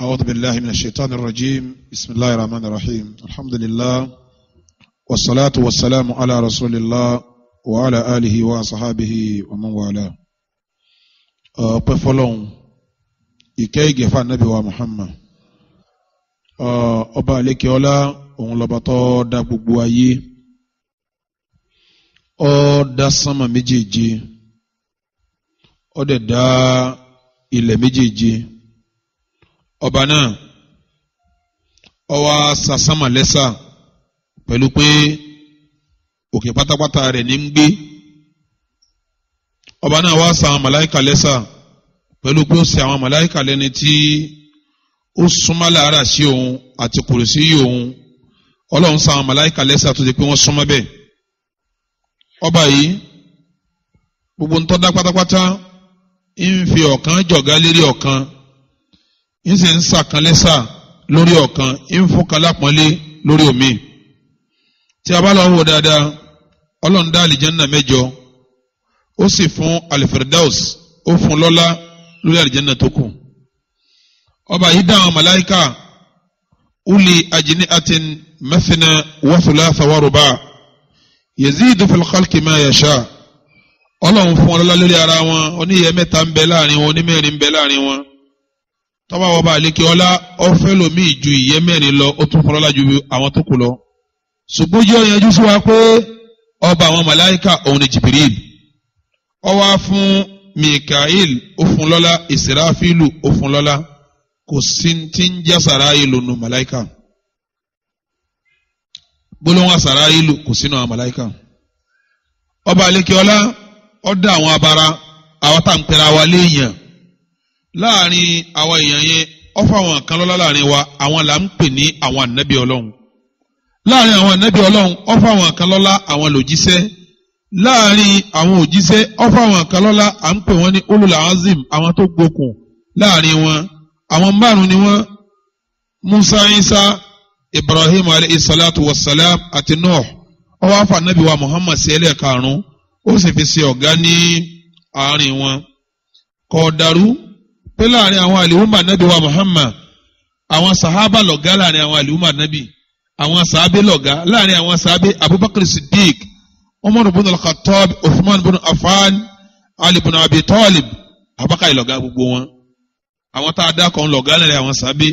أعوذ بالله من الشيطان الرجيم بسم الله الرحمن الرحيم الحمد لله والصلاة والسلام على رسول الله وعلى آله وصحابه ومن والاه أبفلون إكيد فان نبي ومحمد ọba àlékè ọlá òun lọba tó dá gbogbo ayé ó dá sánmà méjèèje ó dẹ̀ dá ilẹ̀ méjèèje ọba náà ó wá sa sánmà lẹ́sà pẹ̀lú pé òkè pátápátá rẹ̀ ní ń gbé ọba náà wá sa àwọn màláíkà lẹ́sà pẹ̀lú pé ó ṣe àwọn màláíkà lẹ́ni tí ó súnmọ́ lára sí òun àti kùrùsí yìí òun ọlọ́run sa àwọn màláíkà lẹ́sà tó ti pé wọ́n súnmọ́ bẹ́ẹ̀ ọba yìí gbogbo ń tọ́ dá pátápátá ń fi ọ̀kan jọ̀gá lérí ọ̀kan ń sì ń sàkan lẹ́sà lórí ọ̀kan ń fúnkan lápọ́nlé lórí omi tí a bá lọ wò dáadáa ọlọ́run dá àlìjẹ́nà mẹ́jọ ó sì fún alifirdaus ó fún lọ́lá lórí àlìjẹ́nà tó kù ọba yìí dá àwọn màláíkà uli ajni'atin mathna wa thulatha wa ruba' yazidu fil khalqi ma yasha ọlọ́run fún ọlọ́lá lórí ara wọn oníyẹ mẹ́ta ń bẹ láàrin wọn onímẹ́rin ń bẹ láàrin wọn tọ́ba ọba àlékè ọlá ọ̀fẹ́ lomi ju ìyẹ́ mẹ́rin lọ ó tún fún ọlọ́lá ju àwọn tó kù lọ ṣùgbọ́n yóò yanjú sí wa pé ọba àwọn màláíkà òun ni Jibril ó wá fún Mikael ó fún lọ́lá Israfilu ó fún lọ́lá kò sí ti ń jẹ́ Sàráìlù nù màláíkà gbólóhùn Sàráìlù kò sínú àwọn màláíkà ọba àlékè ọlá ó dá àwọn abara àwọn tá à ń pera wa léèyàn láàrin àwọn èèyàn yẹn ó fà àwọn kan lọ́lá láàrin wa àwọn là ń pè ní àwọn ànábì ọlọ́run láàrin àwọn ànábì ọlọ́run ó fà àwọn kan lọ́lá àwọn lòjíṣẹ́ láàrin àwọn òjíṣẹ́ ó fà àwọn kan lọ́lá à ń pè wọ́n ní ulul azim àwọn tó gbókùn láàrin wọn àwọn márùn ni wọ́n Musa Isa Ibrahim alayhi salatu wassalam àti Nuh ó wá fà ànábì wa Muhammad sí ẹlẹ́ẹ̀karùn ó sì fi ṣe ọ̀gá ní àárín wọn kò dàrú pé láàrin àwọn àlìhùmà nábì wa Muhammad àwọn sàhábà lọ̀gá láàrin àwọn àlìhùmà nábì àwọn sàhábé lọ̀gá láàrin àwọn sàhábé Abubakar Siddiq Umar ibn al-Khattab Uthman ibn Affan Ali ibn Abi Talib Abubakar lọ̀gá gbogbo wọn àwọn tá a dá kan lọ̀gá láàrin àwọn sàhábé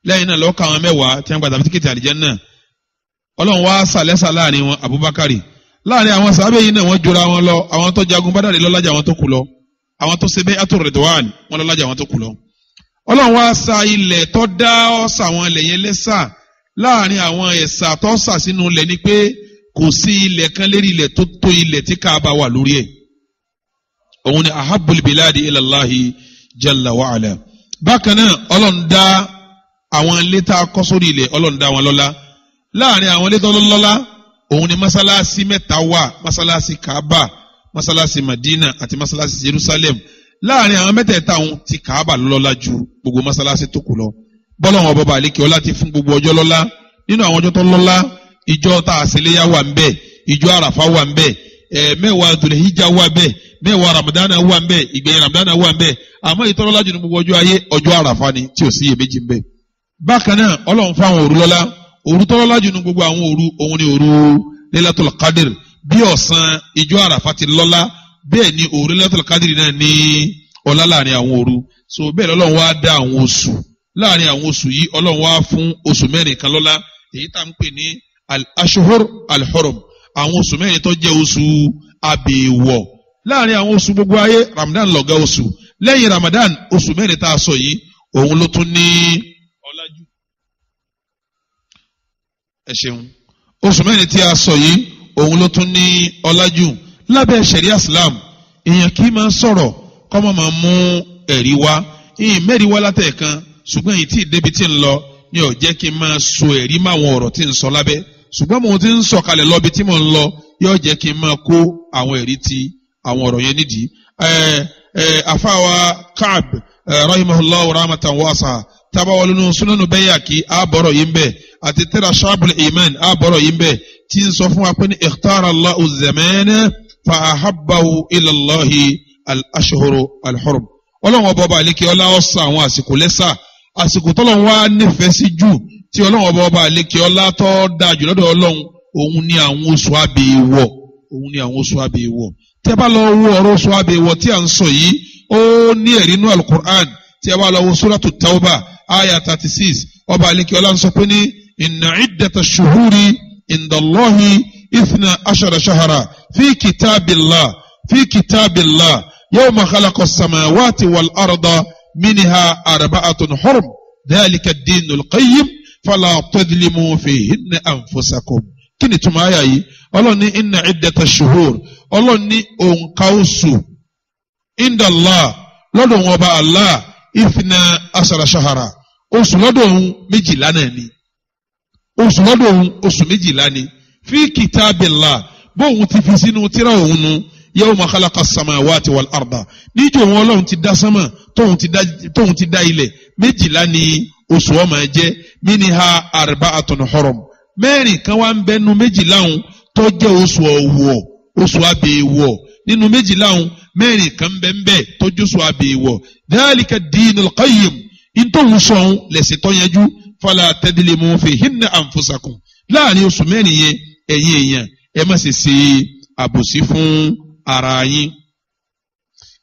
lẹ́yìn náà lọ́kàn àwọn mẹ́wàá tí wọ́n gba tàbítíkìtì àlìjánnà Ọlọ́run wá sàlẹ́sà láàrin wọn Abubakar láàrin àwọn sàhábé yìí náà wọ́n jọra wọn lọ àwọn tó jagun Badar lọ́lájà àwọn tó kù lọ àwọn tó ṣe bẹ́ẹ̀ àtò Ridwan wọn lọ́lájà àwọn tó kù lọ. Ọlọ́run wá sa ilẹ̀ tó dá ọ̀sà àwọn ilẹ̀ yẹn lẹ́sà láàrin àwọn ẹ̀sà tó sà sínú ilẹ̀ ni pé kò sí ilẹ̀ kan lérí ilẹ̀ tó tó ilẹ̀ tí Káàbà wà lórí ẹ̀. òun ni ahabbul biladi ilallahi jalla wa ala. bákan náà Ọlọ́run dá àwọn ilé tá a kọ́ sórí ilẹ̀ Ọlọ́run dá wọn lọ́lá láàrin àwọn ilé tó lọ́lá òun ni masalasi mẹ́ta wà masalasi Kaaba masalasi Madina àti masalasi Jerusalem láàrin àwọn mẹ́tẹ̀ẹ̀ta òun ti Kaaba lọ́lá ju gbogbo masalasi tó kù lọ bọ́lọ́wọ́n bọ́ba àlékè ọlá ti fún gbogbo ọjọ́ lọ́lá nínú àwọn ọjọ́ tó lọ́lá ìjọ tá a ṣẹlẹ́yà wà ńbẹ̀ ìjọ àràfà wà ńbẹ̀ mẹ́wàá Dhul-Hijjah wà ńbẹ̀ mẹ́wàá Ramadana wà ńbẹ̀ ìgbẹ̀yìn Ramadana wà ńbẹ̀ àmọ́ ìtọ́lọ́lá jù ní gbogbo ọjọ́ ayé ọjọ́ àràfà ni tí ò sí iyèméjì ńbẹ̀ bákan náà Ọlọ́run fún àwọn òru lọ́lá òru tọ́lọ́lá jù ní gbogbo àwọn òru òun ni òru Lailatul Qadr bí ọ̀sán ìjọ àràfà ti lọ́lá bẹ́ẹ̀ ni òru Lailatul Qadr náà ní ọlá láàrin àwọn òru so bẹ́ẹ̀ lọ́lọ́run wá dá àwọn oṣù láàrin àwọn oṣù yìí Ọlọ́run wá fún oṣù mẹ́rin kan lọ́lá èyí tá à ń pè ní al-ashhur al-hurum àwọn oṣù mẹ́rin tó jẹ́ oṣù abèèwọ̀ láàrin àwọn oṣù gbogbo ayé Ramadan lọ̀gá oṣù lẹ́yìn Ramadan oṣù mẹ́rin tá a sọ yìí òun ló tún ní ọlá jù ẹ ṣeun oṣù mẹ́rin tí a sọ yìí òun ló tún ní ọlájú lábẹ́ ṣẹ̀ríà Islam èèyàn kì í máa sọ̀rọ̀ kọ́mọ́ máa mú ẹ̀rí wá ìyìn mẹ́rin wá látẹ̀ẹ̀kan ṣùgbọ́n èyí tí ìdébi tí ń lọ ni ò jẹ́ kí n máa so ẹ̀rí máwọn ọ̀rọ̀ tí ń sọ lábẹ́ ṣùgbọ́n mo ti ń sọ kalẹ̀ lọ́bi tí mo ń lọ yóò jẹ́ kí n máa kó àwọn ẹ̀rí ti àwọn ọ̀rọ̀ yẹn nídìí. àfàwà Ka'b rahimahullah rahmatan wasa tabawalunu sunanu Bayhaqi àbọ̀rọ̀ yìí ń bẹ̀ àti tẹ́ra Shu'abul Iman àbọ̀rọ̀ yìí ń bẹ̀ tí ń sọ fún wa pé ní ikhtara Allahu zamana fa ahabbahu ila Allahi al-ashhuru al-hurum. Ọlọ́run ọba àlékè ọlá ọ̀sà àwọn àsìkò lẹ́sà àsìkò tọ́lọ́run wá nífẹ̀ẹ́ sí jù tí ọlọ́run ọba àlékè ọlá tó dáa jù lọ́dọ̀ ọlọ́run òun ni àwọn oṣù àbẹ̀wọ̀ tí a bá lọ wo ọ̀rọ̀ oṣù àbẹ̀wọ̀ tí a ń sọ yìí ó ní ẹ̀rí inú alukur'an tí a bá lọ wo suratu tawba aya 36 ọba àlékè ọlá ń sọ pé ní inna iddata shuhuri indallahi 12 shahra fi kitabillah yawma khalaqa as-samawati wal arda minha 4 hurum dhalika ad-dinul qayyim fala tadlimu fihinna anfusakum. Kí ni túmọ̀ àyà yìí? Ọlọ́run ní inna iddata shuhur, Ọlọ́run ní òǹkà oṣù indallah lọ́dọ̀ wọn ọba Allah 12 shahra, oṣù lọ́dọ̀ òun 12 náà ni, oṣù lọ́dọ̀ òun oṣù 12 ni. Fi kitabillah bóun ti fi sínú tírà òun nu yawma khalaqa as-samawati wal arda, níjọ́ wọn Ọlọ́run ti dá sánmà tóun ti dá ilẹ̀ 12 ni oṣù ó máa jẹ́ minha 4 hurum, mẹ́rin kan wá ń bẹnu 12 ọ̀hún tó jẹ́ oṣù ọ̀wọ̀ oṣù àbẹ̀wọ̀, nínú 12 ọ̀hún mẹ́rin kan ń bẹ tó jẹ́ oṣù àbẹ̀wọ̀. dhalika ad-dinul qayyim, ìtòhun sọ̀hún lẹ̀sìn tó yanjú. fala tadlimu fihinna anfusakum, láàrin oṣù mẹ́rin yẹn ẹ̀yin èèyàn ẹ má ṣe ṣe àbòsí fún ara yín.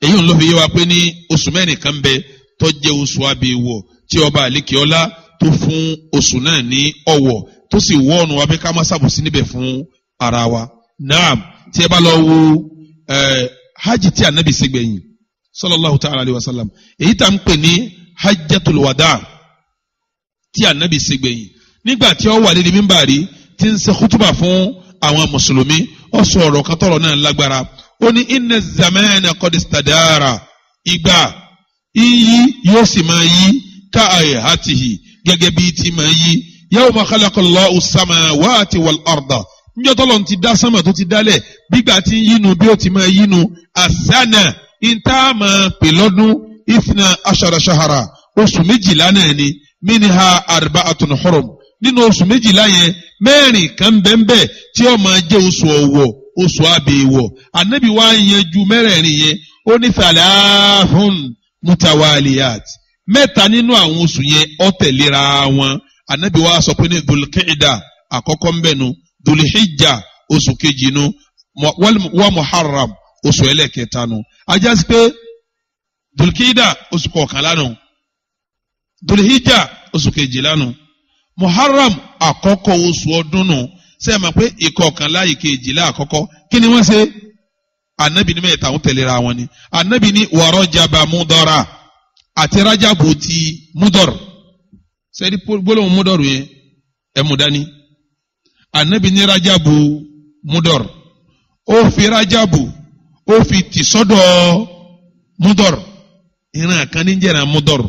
èyí ń lọ fi yé wa pé ní oṣù mẹ́rin kan bẹ tó jẹ́ oṣù àbẹ̀wọ̀ tí ọba àlékè ọlá tó fún oṣù náà ní ọ̀wọ̀ tó sì wọ́ọ̀nù wa bí ká má ṣàbòsí níbẹ̀ fún ara wa. naam, tí ẹ bá lọ wo hajj tí anabi ṣe gbẹ̀yìn sallallahu ta'ala alayhi wa sallam, èyí tá à ń pè ní hajjatul wada tí anabi ṣe gbẹ̀yìn, nígbà tí ó wà lórí mímbàrí tí ń ṣe kútùbà fún àwọn mùsùlùmí, ó sọ ọ̀rọ̀ kan tọ̀rọ̀ náà lágbára. ó ní inna zamana qad istadara, ìgbà iyì yóò sì máa yí ká ayhatihi gẹ́gẹ́ bí tí máa yí yawma khalaqallahu as-samawati wal arda, níjọ́ tọ́lọ́run ti dá sánmà tó ti dálẹ̀ bígbà tí ń yínu bí ó ti máa yínu. àsánà ìta máa pè lọ́dún 12 shahra, oṣù 12 náà ni. minha 4 hurum, nínú oṣù 12 yẹn mẹ́rin kan bẹ́ẹ̀ tí ó máa jẹ́ oṣù ọ̀wọ̀ oṣù àbẹ̀wọ̀. ànábì wa yanjú mẹ́rẹ̀ẹ̀rin yẹn, ó ní thalathun mutawaliyat, mẹ́ta nínú àwọn oṣù yẹn ó tẹ̀léra wọn. ànábì wa sọ pé ní dhul-qa'da àkọ́kọ́ ńbẹ̀nu, dhul-hijja oṣù kejì nu, wa muharram oṣù ẹlẹ́kẹta nu. ajá sí pé dhul-qa'da oṣù kọkànlá nu, dhul-hijja oṣù kejìlá nu, muharram àkọ́kọ́ oṣù ọdún nu. ṣé ẹ mọ̀ pé ìkọkànlá ìkejìlá àkọ́kọ́ kí ni wọ́n ṣe? ànábì ní mẹ́ta ń tẹ̀léra wọn ni. ànábì ní wa rajaba mudara àti rajabu ti mudar. sẹ́ni gbólóhùn mudar yẹn ẹ̀ mú dání. ànábì ní rajabu mudar, ó fi rajabu ó fi tì sọ́dọ̀ mudar. ìran kan ní jẹ́ra mudar,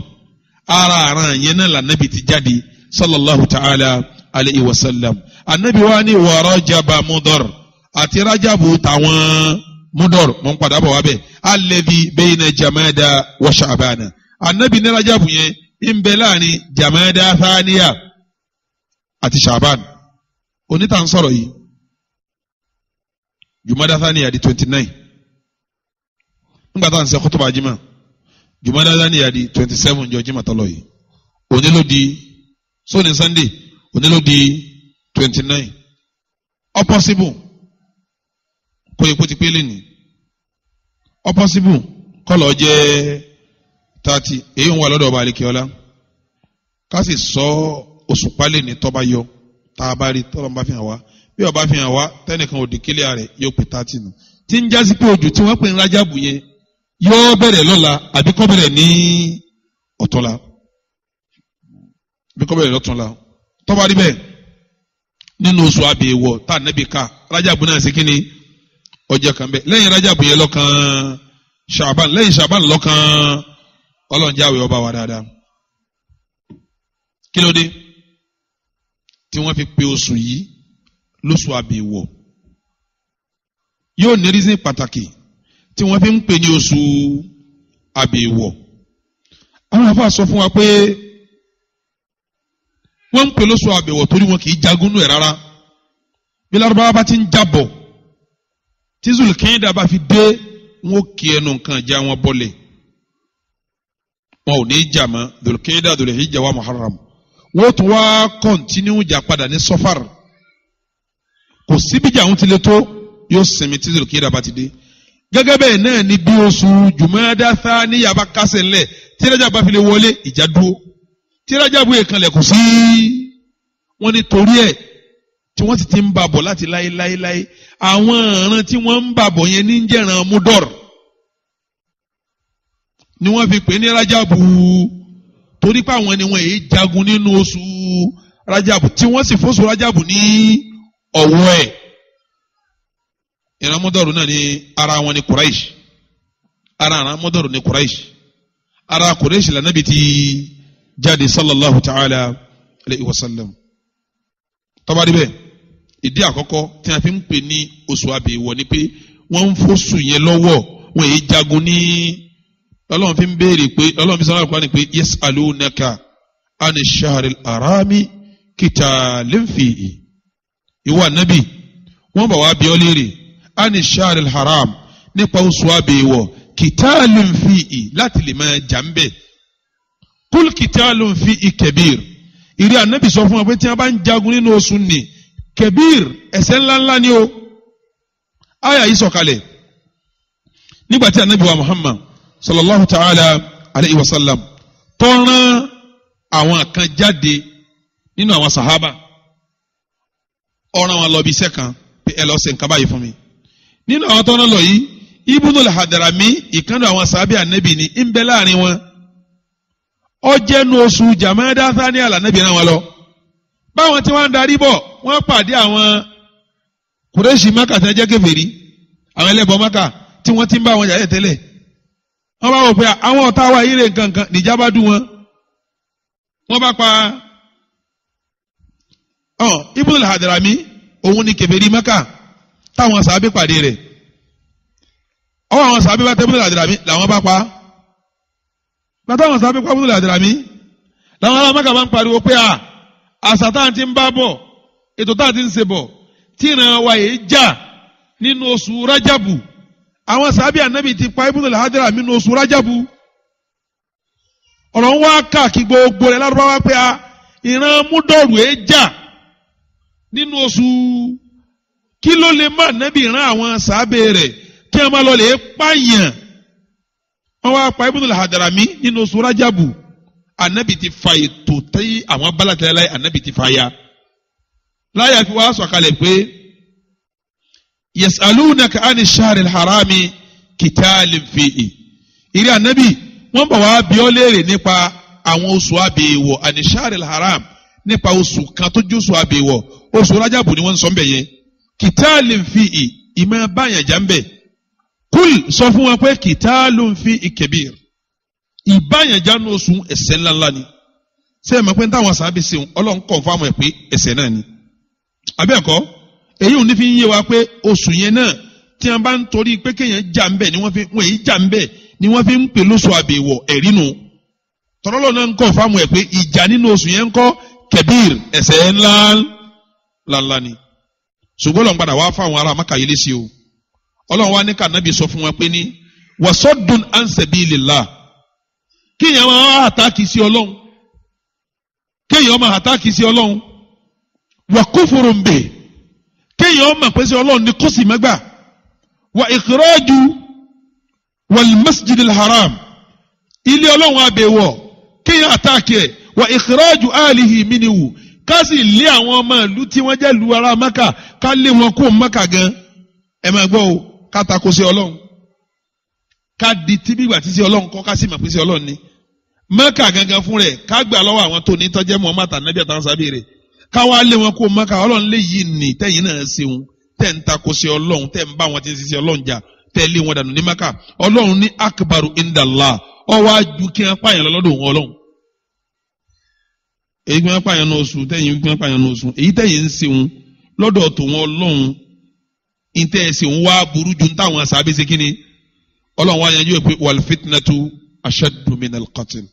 ara àràn yẹn náà lànàbì ti jáde sallallahu ta'ala alayhi wa sallam. ànábì wa ní wa rajaba mudar àti rajabu tàwọn mudar, mọ̀ ń padà bọ̀ wá bẹ́ẹ̀. alladhi bayna jamada wa sha'bana, ànábì ní rajabu yẹn ń bẹ láàrin jamada thaniya àti sha'ban. oníta ń sọ̀rọ̀ yìí jumada thaniya di 29, nígbà tá à ń ṣe khutuba jimá jumada thaniya di 27 jọ jimá tọ́lọ̀ yìí. òní ló di sóni sunday, òní ló di 29. ó possible kó epo ti pélé ni, ó possible kọ́lọ̀ jẹ́ 30. èyí ń wà lọ́dọ̀ ọba àlekèọ́lá ká sì sọ oṣù pálẹ̀ ní tọ́ba yọ tá a bá rí tọ́lọ́ bá fi hàn wá. bí ọba fi hàn wá tẹ́nìkan ò di kílẹ̀ rẹ̀ yóò pè 30 nù. tí ń jásí pé ojú tí wọ́n pè ń rájàbù yẹn yóò bẹ̀rẹ̀ lọ́la àbí kó bẹ̀rẹ̀ ní ọ̀túnla, bí kò bẹ̀rẹ̀ lọ́túnla. tọ́ba rí bẹ́ẹ̀ nínú oṣù àbẹ̀wọ̀ tá a nẹ́bi ká rájàbù náà sí kínní ọjọ́ kan bẹ́ẹ̀. lẹ́yìn rájàbù yẹn lọ́kàn ṣàbán, lẹ́yìn ṣàbán lọ́kàn ọlọ́njáwé ọba wa dáadáa. kí ló dé tí wọ́n fi pe oṣù yìí lóṣù àbẹ̀wọ̀? yóò ní rísìn pàtàkì tí wọ́n fi ń pè ní oṣù àbẹ̀wọ̀. àwọn àfáà sọ fún wa pé wọ́n ń pè lóṣù àbẹ̀wọ̀ torí wọn kì í jagun nù ẹ̀ rárá. bí lárúbáwá bá ti ń jábọ̀ tí Zulkíídà bá fi dé wọn ó kí ẹnu nǹkan ìjà wọn bọ́lẹ̀. wọn ò ní jà mọ́ dòlùkéèdà dòlùhíjà wà muharram wọ́n tún wá kọ́ntínú jà padà ní sọ́fàr kò síbi jà ń tilẹ̀ tó yóò sinmi tí dòlùkéèdà bá ti dé gẹ́gẹ́ bẹ́ẹ̀ náà ni bí oṣù jùmọ́dá thaniya bá kásẹ̀ ńlẹ̀ tí Rajab bá fi lè wọlé ìjà dúró tí Rajab bóyá kanlẹ̀ kò sí wọ́n ní torí ẹ̀ tí wọ́n ti ń bà bọ̀ láti láéláéláé àwọn ọ̀ràn tí wọ́n ń bà bọ̀ yẹn ní jẹ̀ràn múdọ̀r ni wọ́n fi pè ní Rajab torí pé àwọn ni wọ́n èyí jagun nínú oṣù Rajab tí wọ́n sì fóṣù Rajab ní ọ̀wọ́ ẹ̀ ìran múdọ̀r náà ni ara wọn ni Quraish ara múdọ̀r ni Quraish ara Quraish lànàbì ti jáde sallallahu ta'ala alayhi wa sallam tọ́ba níbẹ̀ ìdí àkọ́kọ́ tí a fi ń pè ní oṣù àbẹ̀wọ̀ ni pé wọ́n ń fóṣù yẹn lọ́wọ́ wọn èyí jagun ní ọlọ́run fi ń béèrè pé ọlọ́run fi sọ́nà àkọ́kọ́ ni pé yas'alunaka ani shahril harami qitalin fihi ìwọ ànábì wọ́n bá wá bi ọ́ léèrè ani shahril haram nípa oṣù àbẹ̀wọ̀ qitalin fihi láti lè máa jà ń bẹ̀ kul qitalun fihi kabir ìrí ànábì sọ fún wa pé tí wọ́n bá ń jagun nínú oṣù ní kabir ẹ̀ṣẹ̀ ńláńlá ni o àyà yìí sọ̀kalẹ̀ nígbà tí ànábì wa Muhammad sallallahu ta'ala alayhi wa sallam tọ́ran àwọn kan jáde nínú àwọn sahaba ọ̀ràn wọn lọ bí iṣẹ́ kan pé ẹ lọ ṣe nǹkan báyìí fún mi nínú àwọn tọ́ran lọ yìí Ibnul Hadrami ìkànnì àwọn sàábì ànábì ni ń bẹ láàrin wọn ọjẹ́nu oṣù Jumada Thaniya àlànàbì náà wọn lọ báwọn tí wọ́n ń darí bọ̀ wọ́n pàdé àwọn Kùrẹ́ṣì Mákà tí wọ́n jẹ́ kèfèrí àwọn ẹlẹ́bọ Mákà tí wọ́n ti ń bá wọn jà tẹ́lẹ̀ wọ́n bá wò pé àwọn ọ̀tá wa yìí rè nǹkankan níjà bá dùn wọ́n bá pa Ibnul Hadrami òun ni kèfèrí Mákà táwọn sàábé pàdé rẹ̀ ọwọ́ àwọn sàábé bá tẹ́ Ibnul Hadrami làwọn bá pa látàwọn sábẹ́ pàbùdó làdìràmí làwọn ará Mákà máa ń pariwo pé àṣà tá à ń ti ń bá bọ̀ ètò tá à ti ń ṣe bọ̀ tí ìran wa yìí jà nínú oṣù Rájàbù àwọn sábẹ́ ànábì ti pa Ibnul Hadrami nínú oṣù Rájàbù ọ̀rọ̀ ń wá káàkiri gbogbo rẹ̀ lárúbáwá pé ìran múdọ̀rù ẹ̀ jà nínú oṣù kí ló lè má ànábì ìran àwọn sábẹ́ rẹ̀ kí wọ́n má lọ lè pààyàn wọ́n wá pa Ibnul Hadrami nínú oṣù Rájàbù ànábì ti fa ètò tí àwọn abálàtẹ́lẹ́ láyé ànábì ti fa ya láyà fi wá sọ̀kalẹ̀ pé yas'alunaka ani shahril harami qitalin fihi ìrí ànábì wọ́n bọ̀ wá bi ọ́ léèrè nípa àwọn oṣù àbẹ̀wọ̀ ani shahril haram nípa oṣù kan tó jóṣù àbẹ̀wọ̀ oṣù Rájàbù ni wọ́n ń sọ ń bẹ̀ yẹn qitalin fihi ìmọ̀ báyàn já ń bẹ̀ kúl sọ fún wọn pé qitalun fihi kabir ìbáyàn já ní oṣù ẹ̀ṣẹ̀ ńláńlá ni ṣé ẹ mọ̀ pé táwọn sábẹ́ ṣe Ọlọ́run kọ̀ǹfàmù ẹ̀ pé ẹ̀ṣẹ̀ náà ni abẹ́ẹ̀kọ́ èyí ò ní fi ń yé wa pé oṣù yẹn náà tí wọ́n bá ń torí pé kéèyàn jà ń bẹ̀ ni wọ́n èyí jà ń bẹ̀ ni wọ́n fi ń pè lóṣù àbẹ̀wọ̀ ẹ̀rí nu tọ́lọ́lọ́ náà ń kọ̀ǹfàmù ẹ̀ pé ìjà nínú oṣù yẹn ń kọ́ kabir ẹ̀ṣẹ̀ ńláńlá ni ṣùgbọ́n Ọlọ́run padà wá fáwọn ará Mákà yìí léṣe o Ọlọ́run wá ní kànábì sọ fún wọn pé ní wasaddun an sabilillah kéèyàn máa àtàkì sí Ọlọ́run kéèyàn máa àtàkì sí Ọlọ́run wa kufurun bih kéèyàn máa pèsè Ọlọ́run ní kó sì mẹ́gbà wa ikhraju wal masjidil haram ilé Ọlọ́run àbẹ̀wọ̀ kéèyàn àtàkì ẹ̀ wa ikhraju alihi minhu ká sì lé àwọn ọmọ ìlú tí wọ́n jẹ́ lu ará Mákà ká lé wọn kó Mákà gan ẹ máa gbọ́ o ká tako sí Ọlọ́run ká di tí bí ìgbà tí sí Ọlọ́run kọ́ ká sì máa pèsè Ọlọ́run ni Mákà gangan fún rẹ̀ ká gbà lọ́wọ́ àwọn tó ní tọ́jẹ́ Muhammad anabi àtàwọn sábẹ́ rẹ̀ ká wá lé wọn kó Mákà Ọlọ́run lè yí ni tẹ́yìn náà ṣeun tẹ́ ń tako sí Ọlọ́run tẹ́ ń bá wọn ti ń ṣiṣẹ́ Ọlọ́run jà tẹ́ lé wọn dànù ní Mákà Ọlọ́run ní akbaru indallah ọwọ́ ajú kí wọ́n pààyàn lọ́dọ̀ wọn Ọlọ́run èyí gbọ́n pààyàn náà oṣù tẹ́yìn gbọ́n pààyàn náà oṣù èyí tẹ́yìn ń ṣeun lọ́dọ̀ tó wọn Ọlọ́run ìtẹ́ ẹ̀sìn wá burú ju táwọn sábẹ́ ṣe kíni Ọlọ́run wá yanjú ẹ̀ pé wal fitnatu ashaddu minal qatl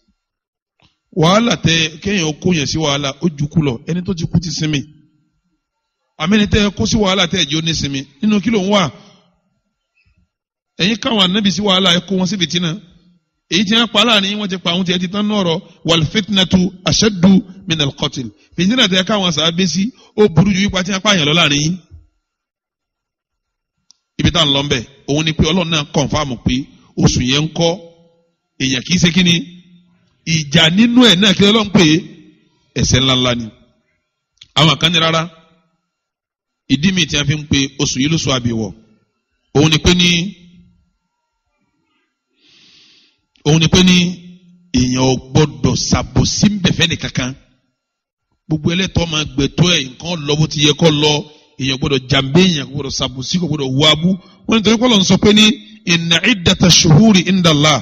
wàhálà tẹ kéèyàn kó yẹn sí wàhálà ó ju kú lọ ẹni tó ti kú ti sinmi àmẹ́ni tẹ kó sí wàhálà tẹ ẹ̀jẹ̀ ó ní sinmi nínú kí ló ń wà ẹ̀yin káwọn anábì sí wàhálà ẹ kó wọn sí fìtínà èyí tí wọ́n pa láàrin wọ́n ti pa àwọn tí ẹ ti tán náà rọ wal fitnatu ashaddu min al-qatl fìtínà tẹ káwọn sàábé sí ó burú ju ipa tí wọ́n pààyàn lọ láàrin yín. ibi tá à ń lọ bẹ́ẹ̀ òun ni pé ọlọ́run náà kọ̀ǹfàmù pé oṣù yẹn ń kọ́ èèyàn kì í ṣe kíni ìjà nínú ẹ̀ náà kí ọlọ́run pé ẹ̀ṣẹ̀ ńláńlá ni. àwọn kan ní rárá ìdí mi tí a fi ń pe oṣù yìí lóṣù àbẹ̀wọ̀ òun ni pé ní èèyàn ò gbọ́dọ̀ ṣàbòsí ńbẹ̀fẹ́ nìkankan gbogbo ẹlẹ́tọ́ máa gbẹ̀tọ́ ẹ̀ nǹkan lọ bó ti yẹ kó lọ èèyàn gbọ́dọ̀ jàmbé èèyàn gbọ́dọ̀ ṣàbòsí kò gbọ́dọ̀ wọ abú wọ́n ní torí kọ́lọ̀ ń sọ pé ní inna iddata shuhuri inda Allah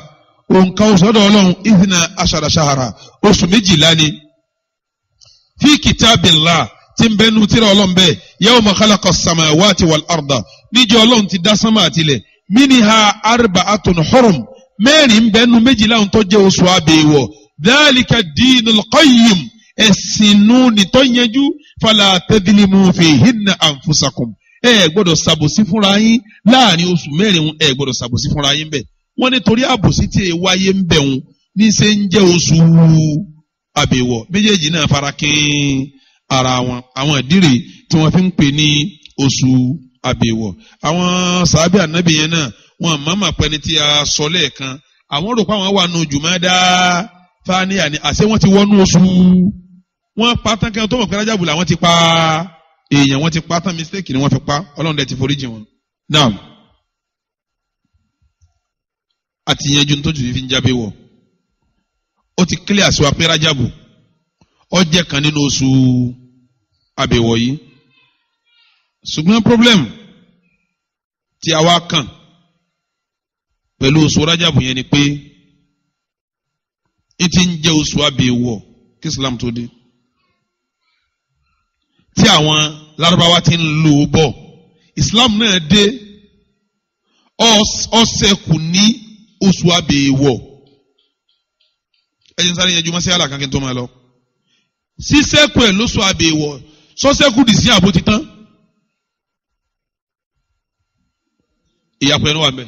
òǹkà oṣù ọ̀dọ̀ ọlọ́run ìdínà ashara shahara oṣù 12 ni fi kitabillah tí ń bẹnu tíra ọlọ́run bẹ́ẹ̀ yawma khalaqa as-samawati wal arda níjọ́ ọlọ́run ti dá sánmà àtilẹ̀ minha arba'atun hurum mẹ́rin ń bẹnu 12 tó jẹ́ oṣù àbẹ̀wọ̀ dhalika ad-dinul qayyim ẹ̀sìn nù nìtọ́ yẹjú fala tadhlimu fihinna anfusakum gbọ́dọ̀ ṣàbòsí fúnra yín láàrin oṣù mẹ́rin gbọ́dọ̀ ṣàbòsí fúnra yín bẹ́ẹ̀ wọ́n ní torí àbòsí tí wáyé ń bẹ̀ wọn ní ṣe ń jẹ́ oṣù àbẹ̀wọ̀ méjèèjì náà fara kín ara wọn àwọn ìdíre tí wọ́n fi ń pè ní oṣù àbẹ̀wọ̀ àwọn sàábì ànábì yẹn náà wọn mọ̀ọ́mọ̀ pẹ́ni tí a sọ lẹ́ẹ̀kan àwọn rò pé àwọn wà nù Jùmádà Thaniya ni àṣẹ wọ́n ti wọnú oṣù wọ́n pa tán kí wọ́n tó mọ̀ pé Rájàbù làwọn ti pa èèyàn wọ́n ti pa tán mistake ni wọ́n fi pa Ọlọ́run dẹ̀ ti foríjì wọn. Now àti yẹn ju tó jù fi ń jábẹ́ wọ̀ ó ti clear àṣọ apẹ́ Rájàbù ó jẹ́ kan nínú oṣù àbẹ̀wọ̀ yìí ṣùgbọ́n problem tí a wá kàn pẹ̀lú oṣù Rájàbù yẹn ni pé ní ti ń jẹ́ oṣù àbẹ̀wọ̀ kí Islam tó dé tí àwọn Lárúbáwá ti ń lò ó bọ̀ Islam náà dé ọ̀sẹ̀kù ní oṣù àbẹ̀wọ̀ ẹ̀yin sáré yẹn ju mọ́sí àlà kankan tó máa lọ sísẹ́kù ẹ̀ lóṣù àbẹ̀wọ̀ sọ́sẹ́kù dì sí àbó ti tán ìyàpọ̀ ẹnu wà mbẹ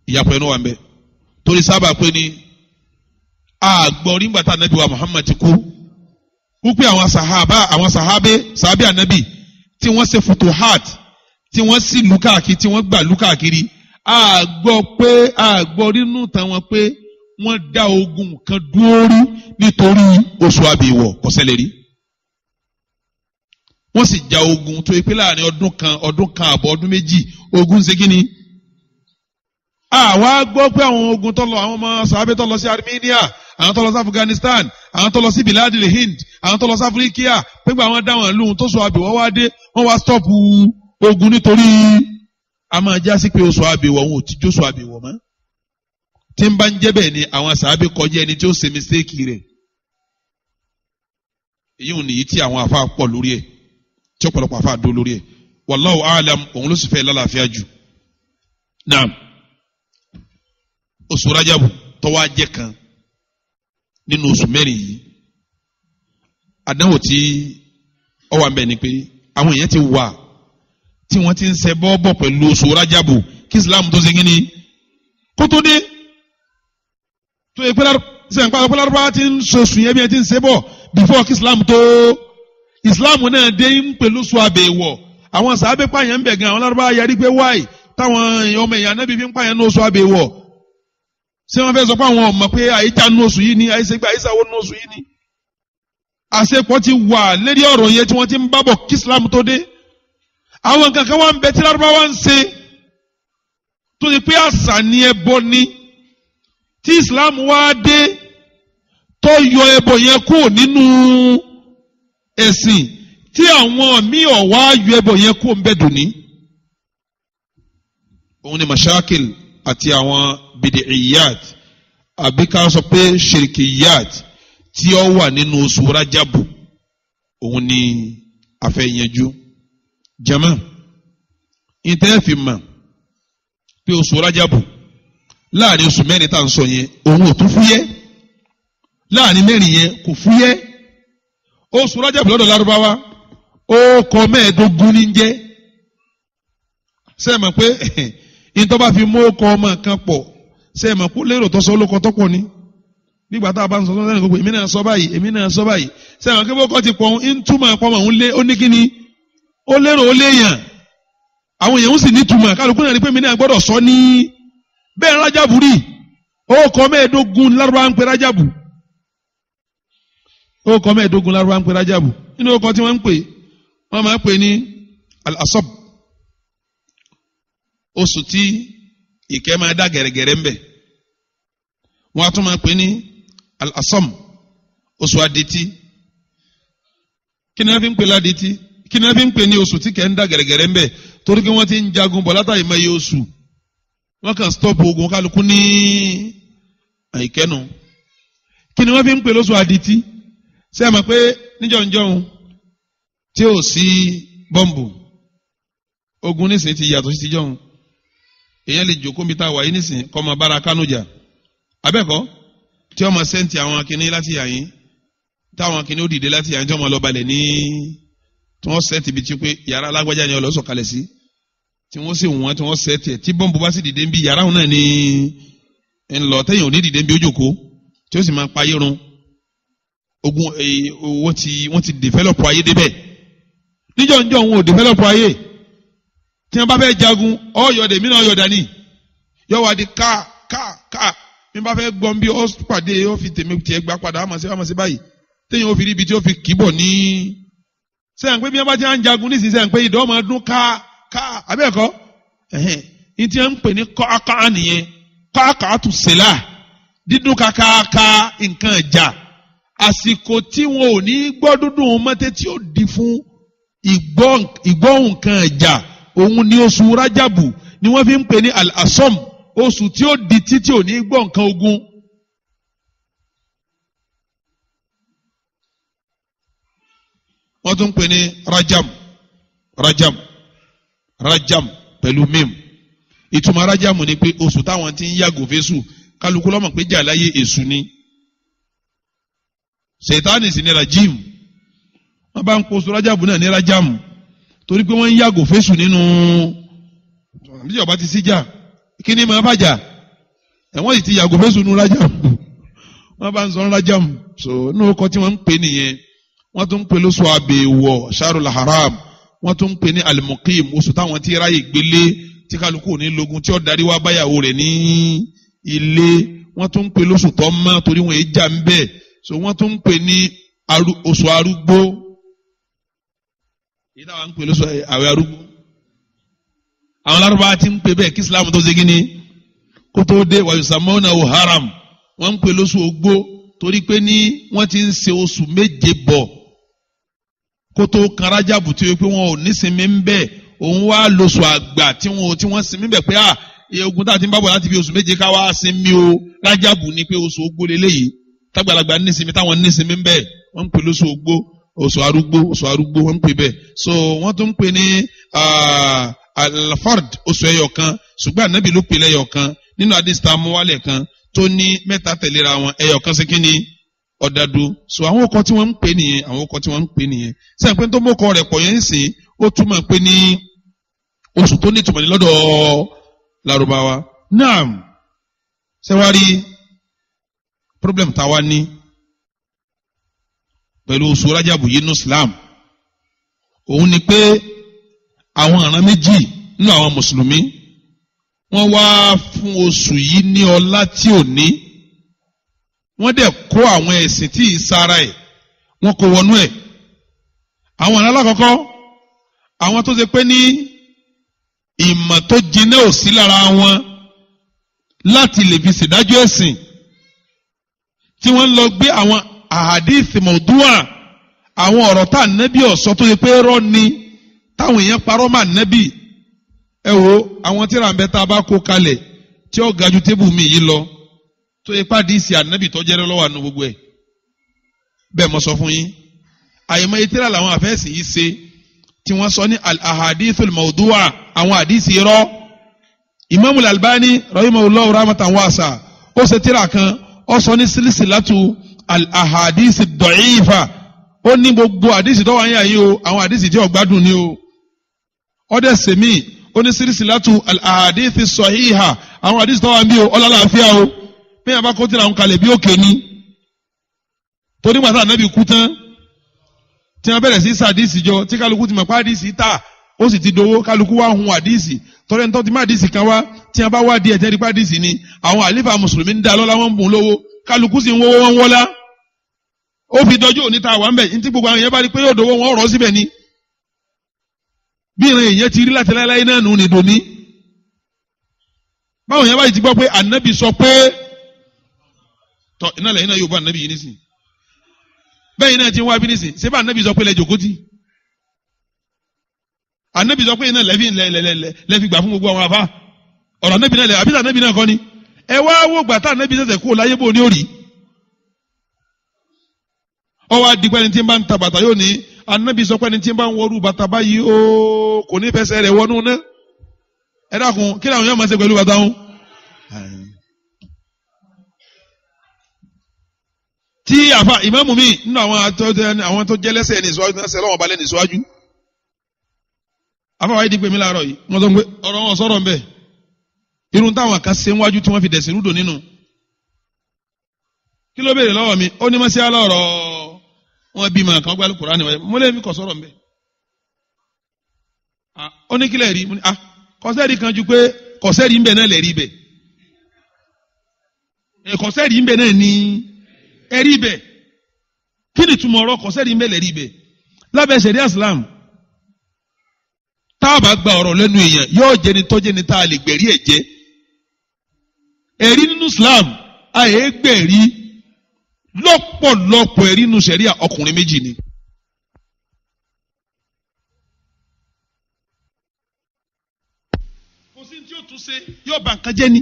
ìyàpọ̀ ẹnu wà mbẹ torí sábà pé ní àgbọ̀ nígbà tá ànábì wa Muhammad ti kú wípé àwọn sàhábé ànábì tí wọ́n ṣe futuhat tí wọ́n sì lù káàkiri tí wọ́n gbà lù káàkiri àgbọ̀ nínú tàn wọ́n pé wọ́n dá ogun kan dúró rí nítorí oṣù àbẹ̀wọ̀ kò ṣẹlẹ̀ rí wọ́n sì ja ogun tó yẹ pé láàrin ọdún kan àbọ̀ ọdún méjì ogun ṣe kí ni. àwa gbọ́ pé àwọn ogun tó lọ àwọn ọmọ sàábé tó lọ sí Armenia àwọn tó lọ sí Afghanistan àwọn tó lọ sí biladil Hind àwọn tó lọ sí Afrika pé gba àwọn dáwọn lóhun tó sọ àbẹ̀wọ̀ wá dé wọ́n wá stop ogun nítorí a máa já sí pé oṣù àbẹ̀wọ̀ wọn ò ti jóṣù àbẹ̀wọ̀ mọ́ tí ń bá ń jẹ́ bẹ́ẹ̀ ni àwọn sàábé kọjá ẹni tí ó ṣe mistake rẹ̀ èyí ò nìyí tí àwọn àfa pọ̀ lórí ẹ̀ tí ọ̀pọ̀lọpọ̀ àfa dó lórí ẹ̀ wallahu a'lam òun ló sì fẹ́ lálàáfíà jù. naam oṣù Rájàbù tọ́wọ́ ajẹ́ kan nínú oṣù mẹ́rin yìí àdánwò tí ó wà ń bẹ ni pé àwọn èèyàn ti wà tí wọ́n ti ń ṣe bọ́ọ̀bọ̀ pẹ̀lú oṣù Rájàbù kí Islam tó ṣe kí ni kó tó dé tó yẹ pé sẹ́ǹpá ọ̀pọ̀lọpọ̀ ti ń sọ̀sù yẹn bí ẹ ti ń ṣe bọ̀ before kí Islam tó Islam náà dé ń pẹ̀lú oṣù àbẹ̀wọ̀ àwọn sàábẹ́ pààyàn ń bẹ̀ gan àwọn Lárúbáwá yarí pé wáì táwọn ọmọ èèyàn náà bí fi ń pààyàn ní oṣù àbẹ̀wọ̀ ṣé wọ́n fẹ́ sọ pé àwọn ọmọ pé àyíká ní oṣù yìí ni àyíṣẹ́gbẹ́ àyíṣàwọ̀ ní oṣù yìí ni àṣepọ̀ ti wà lérí ọ̀rọ̀ yẹn tí wọ́n ti ń bábọ̀ kí Islam tó dé àwọn kankan wà ń bẹ tí Lárúbáwá ń ṣe tó ti pé àṣà ni ẹbọ ni tí Islam wá dé tó yọ ẹbọ yẹn kúrò nínú ẹ̀sìn tí àwọn míì ọ̀wá yọ ẹbọ yẹn kúrò ń bẹ dòní. òun ni mashakil àti àwọn bid'iyat àbí ká sọ pé shirkiyat tí ó wà nínú oṣù Rájàbù òun ni àfẹ́yẹnjú. jama ìtẹ́ẹ̀fì mà pé oṣù Rájàbù láàrin oṣù mẹ́rin tá à ń sọ yẹn òun ò tún fúyẹ́ láàrin mẹ́rin yẹn kò fúyẹ́ oṣù Rájàbù lọ́dọ̀ Lárúbáwá ó kọ 15 ní jẹ́ sẹ́ẹ̀ mọ̀ pé ìtọ́ bá fi mú ọkọ̀ ọmọ kan pọ̀ ṣé ẹ mọ̀ kó lérò tó sọ olóko tó pọ̀ ni nígbà tá a bá ń sọ sọ́dọ̀ gbogbo èmi náà sọ báyìí ṣé ẹ mọ̀ kí bókọ́ ti pọ̀ ń túmọ̀ pọ̀ mọ̀ ó ní kíni ó lérò ó léèyàn àwọn èèyàn ń sì ní túmọ̀ kálukú náà ní pé èmi náà gbọ́dọ̀ sọ ní bẹ́ẹ̀ rájàbù rí ó kọ́ mẹ́ẹ̀ẹ́dógún lárúbá ń pe rájàbù nínú ọkọ̀ tí wọ́n ń pè wọ́n máa ń pè ní al-asab oṣù tí ìkẹ́ máa dá gẹ̀rẹ́gẹ̀rẹ́ ń bẹ̀ wọ́n á tún máa pè ní al-asam oṣù adití kí ni wọ́n fi ń pè ládití kí ni wọ́n fi ń pè ní oṣù tí kẹ́ ń dá gẹ̀rẹ́gẹ̀rẹ́ ń bẹ̀ torí pé wọ́n ti ń jagun bọ̀ látàrí mọ́ iye oṣù wọ́n kàn stop ogun kálukú ní àìkẹ́nu kí ni wọ́n fi ń pè lóṣù adití ṣé ẹ mọ̀ pé níjọ́njọ́hun tí ò sí bọ́ǹbù ogun nísìnyí ti yàtọ̀ sí ti jọ́hun èèyàn lè jòkó bí tá a wà yìí nísìnyí kọ́ máa bára kánú jà abẹ́kọ́ tí wọ́n máa sẹ́ǹtì àwọn akínní láti yàyín táwọn akínní ó dìde láti yàyín tí wọ́n máa lọ balẹ̀ ní tí wọ́n sẹ́ǹtì bí tí pé yàrá alágbájá ni ọlọ́sọ̀ kalẹ̀ sí tí wọ́n sì wọ́n tí wọ́n sẹ́ǹtì ẹ̀ tí bọ́ǹbù bá sì dìde ń bí yàrá òun náà ní ńlọ tẹ́yìn òní dìde ń bí ó jòkó tí ó sì máa payé run ogun wọ́n ti develop ayé débẹ̀ níjọ́njọ́ wọn ò develop ayé tí wọ́n bá fẹ́ jagun ọ̀yọ̀dẹ̀ mí náà ọ̀yọ̀dà ni yọ̀wá di ká mi bá fẹ́ gbọ́n bí ó pàdé ó fi tèmi tiẹ̀ gbà padà àmọ̀ sí báyìí téèyàn ó fi ríbi tí ó fi kìbọ̀ ní sẹ́yìn pé bí wọ́n bá ti ń jagun ní ìsinsìnyí pé ìdánwò máa dún ká abẹ́ẹ̀kọ́ ní tí wọ́n ń pè ní kọ́ká nìyẹn kọ́ká tù sẹ́lá dídún kàkàkà nǹkan ìjà àsìkò tí wọn ò ní gbọ́ dúdùn mọ́tẹ́ tí ó di fún ìgbọ́ nǹkan ìjà òun ni oṣù rájàbù ni wọ́n fi ń pè ní al-asam oṣù tí ó di títí ò ní gbọ́ nǹkan ogun. wọ́n tún ń pè ní rajam pẹ̀lú mim ìtumọ̀ rajam ni pé oṣù táwọn ti ń yàgò fésù kálukú lọ́mọ̀ pé jà láyé èṣù ni ṣètánì sì ní rajim wọ́n bá ń kó oṣù rájàbù náà ní rajam torí pé wọ́n ń yàgò fésù nínú ìjọba ti síjà kí ni máa bàjá ẹ̀wọ̀n yìí ti yàgò fésù nínú rajam wọ́n bá ń sọ rajam so inú ọkọ̀ tí wọ́n ń pè nìyẹn wọ́n tún ń pè lóṣù àbẹ̀wọ̀ sharul haram wọ́n tún ń pè ní alimukim oṣù táwọn tí ráyè gbélé tí kálukú ní lógun tí ó darí wá báyàwó rẹ̀ ní ilé wọ́n tún ń pè lóṣù tó mọ́ torí wọn èé jà ń bẹ̀ so wọ́n tún ń pè ní oṣù arúgbó èyí táwọn ń pè lóṣù àwẹ̀ arúgbó àwọn lárúbá ti ń pè bẹ́ẹ̀ kí islam tó ṣe kíni kó tó dé wàyùsàmọ́nà haram wọ́n ń pè lóṣù ogbó torí pé ní wọ́n ti ń ṣe oṣù méje bọ̀ kó tó kan rájàbù tí ó pé wọn ò nísinmi ń bẹ̀ òun wá lóṣù àgbà tí wọ́n sinmi bẹ̀ pé ogun tá a ti ń bá bọ̀ láti fi oṣù méje ká wá sinmi o rájàbù ni pé oṣù ogbó leléyìí tágbàlagbà nísinmi táwọn nísinmi ń bẹ̀ wọ́n ń pè lóṣù ogbó oṣù arúgbó wọ́n ń pè bẹ́ẹ̀ so wọ́n tún ń pè ní alfard oṣù ẹyọ kan ṣùgbọ́n ànábì ló pè lẹ́yọ kan nínú àdìsítà amúwálẹ̀ kan tó ní mẹ́ta tẹ̀léra wọn ẹyọ kan sí kínní ọ̀dàdú so àwọn ọkọ̀ tí wọ́n ń pè nìyẹn sẹ́yìn pé tó mọ́kọ rẹ̀ pọ̀ yẹn ń sìn ó túmọ̀ pé ní oṣù tó ní ìtumọ̀ ní lọ́dọ̀ Lárúbáwá naam sẹ́wárí problem táwa ní pẹ̀lú oṣù rájàbù yìí ní Islam òun ni pé àwọn ọ̀ràn méjì nínú àwọn mùsùlùmí wọ́n wá fún oṣù yìí ní ọlá tí ò ní wọ́n dẹ̀ kó àwọn ẹ̀sìn tí ìsara ẹ̀ wọ́n kó wọnú ẹ̀ àwọn ọ̀ràn alákọ̀ọ́kọ́ àwọn tó ṣe pé ní ìmọ̀ tó jiná ò sí lára wọn láti lè fi ṣèdájọ́ ẹ̀sìn tí wọ́n lọ gbé àwọn àhàdíìsì mọ̀dúwà àwọn ọ̀rọ̀ tá ànábì ọ̀sọ́ tó ṣe pé rọ́ ni táwọn èèyàn parọ́ mà ànábì ẹ wo àwọn tíra ń bẹ tá a bá kó kalẹ̀ tí ó ga ju tébù mi yìí lọ tó yẹ pàdíìsì ànábì tó jẹ́rẹ́ lọ́wọ́ àánú gbogbo ẹ̀ bẹ́ẹ̀ mo sọ fún yín àyèmọye tíra làwọn àfẹ́sì yìí ṣe tí wọ́n sọ ní al-ahadithul mawdu'a àwọn àdíìsì rọ́ Imam al-Albani rahimahullahu rahmatan wasa ó ṣe tíra kan ó sọ ní sílísìlátù al-ahadisi ad-da'ifa ó ní gbogbo àdíìsì tó wà ní àyè o àwọn àdíìsì tí ó gbádùn ni o ó dẹ̀ sèmí ó ní sílísìlátù al-ahadisi as-sahiha àwọn àdìsí tó wà ń bí o ọlọ́láàfíà o bí wọn bá kó tí làwọn kalẹ̀ bí òkè ni torí gbàtà ànábì kú tán tí wọn bẹ̀rẹ̀ sí sàdísì jọ tí kálukú ti mọ̀ pé àdísì tà ó sì ti dowó kálukú wá hun àdísì torí ẹni tó ti má àdísì kan wá tí wọn bá wá díẹ̀ jẹ́rìí pé àdísì ni àwọn àlífà mùsùlùmí ń dá lọ́lá wọn ń bùn lówó kálukú sì ń wọ́wọ́ wọn wọ́lá ó fi dọjú òní ta wà ń bẹ̀ ní tí gbogbo àwọn èèyàn bá rí pé yóò dowó wọn rọ̀ síbẹ̀ ni bí ìran èèyàn ti rí láti láéláé náà nù ní dòní báwọn èèyàn bá ti gbọ́ pé ànábì sọ pé tọ iná lẹ́yìn náà yóò bá ànábì yìí nísìn bẹ́ẹ̀ náà ti ń wá bí nísìn ṣé bá ànábì sọ pé lẹ́jọ́ kó tí ànábì sọ pé iná lẹ́fi gbà fún gbogbo àwọn afá ọ̀rọ̀ ànábì náà lẹ́ àbí ànábì náà kọ́ ni ẹ wá wò gbà tá ànábì sẹ̀sẹ̀ kúrò láyé bò ní òrì ọwọ́ adigun ẹni tí ń bá ń ta bàtà yóò ní ànábì sọ pé ẹni tí ń bá ń wọrú bàtà báyìí ó kò ní fẹsẹ̀ rẹ̀ wọnú náà ẹ dákun kí làwọn yóò máa ṣe pẹ̀lú bàtà wọn. tí àfa ìmáàmù mi nínú àwọn tó jẹ́ lẹ́sẹ̀ ní ìṣọ́jú náà sẹ́lọ́wọ́n balẹ̀ ní ìṣọ́jú àfa wáyé di pé mi láàárọ̀ yìí wọ́n sọ pé ọ̀rọ̀ wọn sọ̀rọ̀ ń bẹ̀ irun táwọn kan ṣe ń wájú tí wọ́n fi dẹ̀sìn rúdò nínú kí ló béèrè lọ́wọ́ mi ó ní mọ́ sí alọ́rọ̀ wọn bí màá kan gbálù Kùránì wáyé mo lé mi kọ̀ sọ̀rọ̀ ń bẹ̀ ó ní kílẹ̀ rí mo ní kọ́sẹ́rì kan ju pé kọ́sẹ́rì ń bẹ̀ náà lẹ̀ rí bẹ̀ kọ́sẹ́rì ń bẹ̀ náà ní ẹ̀rí bẹ̀ kí ni túmọ̀ ọ̀rọ̀ kọ́sẹ́rì ń bẹ̀ lẹ̀ rí bẹ̀ lábẹ́ ṣẹ̀ríà Islam tá a bá gba ọ̀rọ̀ lẹ́nu èèyàn yóò jẹ́ni tọ́jẹ́ni tá a lè gbẹ̀rí ẹ̀ jẹ́ ẹ̀rí nínú Islam àyè gbẹ̀rí lọ́pọ̀lọpọ̀ ẹ̀rí nínú ṣẹ̀ríà ọkùnrin méjì ni. kò sí tí ó tún ṣe yóò bà nǹkan jẹ́ ni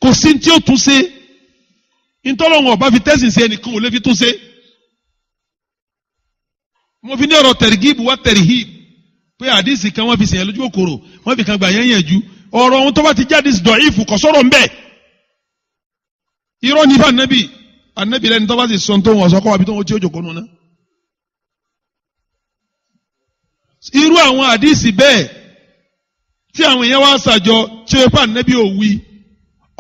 kò sí tí ó tún ṣe ntọ́lọ́wọ̀n ọba fi tẹ́sìn sí ẹnìkan ò lè fi tún ṣe. mo fi ní ọ̀rọ̀ tẹ̀rìgìbù wá tẹ̀rìhìbù pé àdìsí kan wọ́n fi sèyàn lójú òkòrò wọ́n fi kan gbà yẹn yẹn ju ọ̀rọ̀ ohun tó bá ti jáde dọ̀ìfù kò sọ̀rọ̀ ń bẹ̀. irọ́ ní fún anabi lẹ́ni tó bá ti sọ tó wọn sọ kọ́ wa bí tó wọn tí ó jòkó nù náà. irú àwọn àdìsí bẹ́ẹ̀ tí àwọn èèyàn wá ṣàjọ tí ó pa anabi òwì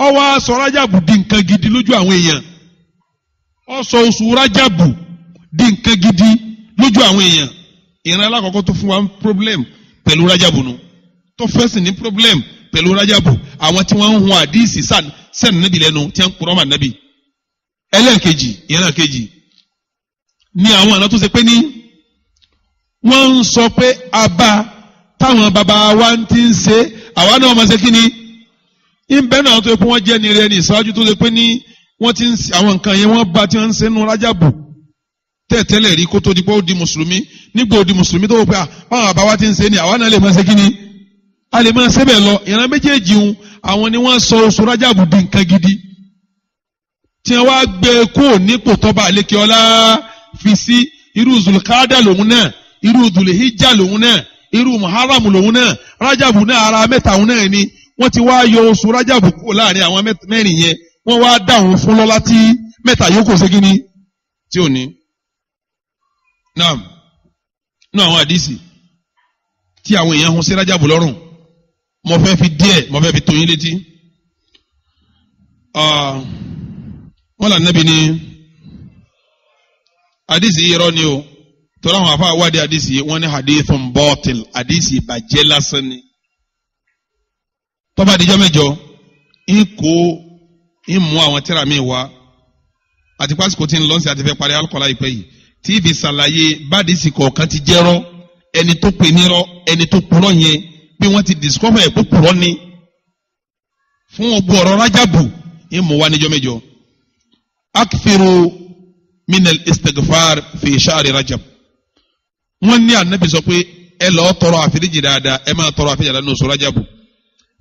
ọwọ́ aṣọ rájàbù di nǹkan gidi lójú àwọn èèyàn ọ̀sọ̀ oṣù rájàbù di nǹkan gidi lójú àwọn èèyàn ìran alákọ̀ọ́kọ́ tó fún wa problem pẹ̀lú rájàbù nu tó fẹ́sìn ní problem pẹ̀lú rájàbù àwọn tí wọ́n ń hun àdìsí sẹ́nu níbi lẹ́nu tí wọ́n ń kúrọ́ mà nábì ẹlẹ́ẹ̀kejì ìran kejì ni àwọn àná tó ṣe pé ní wọ́n ń sọ pé abá táwọn bàbá wa ti ń ṣe àwa náà máa ṣe kí ni ìbẹ́ náà tó yẹ pé wọ́n jẹ́ ní rẹ̀ ní ìṣáájú tó ṣe pé ní wọ́n ti ń ṣe àwọn nǹkan yẹn wọ́n bá tí wọ́n ń ṣe nù rájàbù tẹ́ẹ̀tẹ́lẹ̀ rí kó tó di pé ó di mùsùlùmí nígbà ó di mùsùlùmí tó wọ́n pé báwọn bàbá wa ti ń ṣe ni àwa náà lè máa ṣe kí ni a lè máa ṣe bẹ́ẹ̀ lọ ìran méjèèjì ń àwọn ni wọ́n sọ oṣù rájàbù di nǹkan gidi tí wọ́n wá gbé kó nípò tọ́ba àlékè ọlá fi sí irú zulukada lòun náà irú dùlẹ̀híjà lòun náà irú muharram lòun náà rájàbù náà ara mẹ́ta òun náà ni wọ́n ti wá yọ oṣù rájàbù kúrò láàrin àwọn mẹ́rin yẹn wọ́n wá dáhùn fún lọ́lá tí mẹ́ta yòókù ṣe kí ni tí ò ní. naam nínú àwọn àdìsí tí àwọn èèyàn hun sí rájàbù lọ́rùn mo fẹ́ fi díẹ̀ mo fẹ́ fi tó yín létí. wọ́n là nẹ́bi ní àdìsí irọ́ ni o tọ́lá àwọn afá wádìí àdìsí wọ́n ní hadithun batil àdìsí ìbàjẹ́ lásán ni. tọ́ba àdìjọ́ mẹ́jọ ń mú àwọn tíra mi wá àti pásítọ̀ tí ń lọ́sí àti fẹ́ parí alukọ́lá ìpẹ́ yìí tí ibi ṣàlàyé bádìsí kọ̀ọ̀kan ti jẹ́rọ́ ẹni tó pè nírọ́ ẹni tó purọ́ yẹn bí wọ́n ti discover ẹ̀ pé purọ́ ni fún ọgbọ́ ọ̀rọ̀ rájàbù ń mú wá níjọ́ mẹ́jọ. akfiru minal istighfar fi sha'ri rajab wọ́n ní ànábì sọ pé ẹ lọ́ọ́ tọrọ àforíjì dáadáa ẹ máa tọrọ àforíjì dáadáa ní oṣù rájàbù.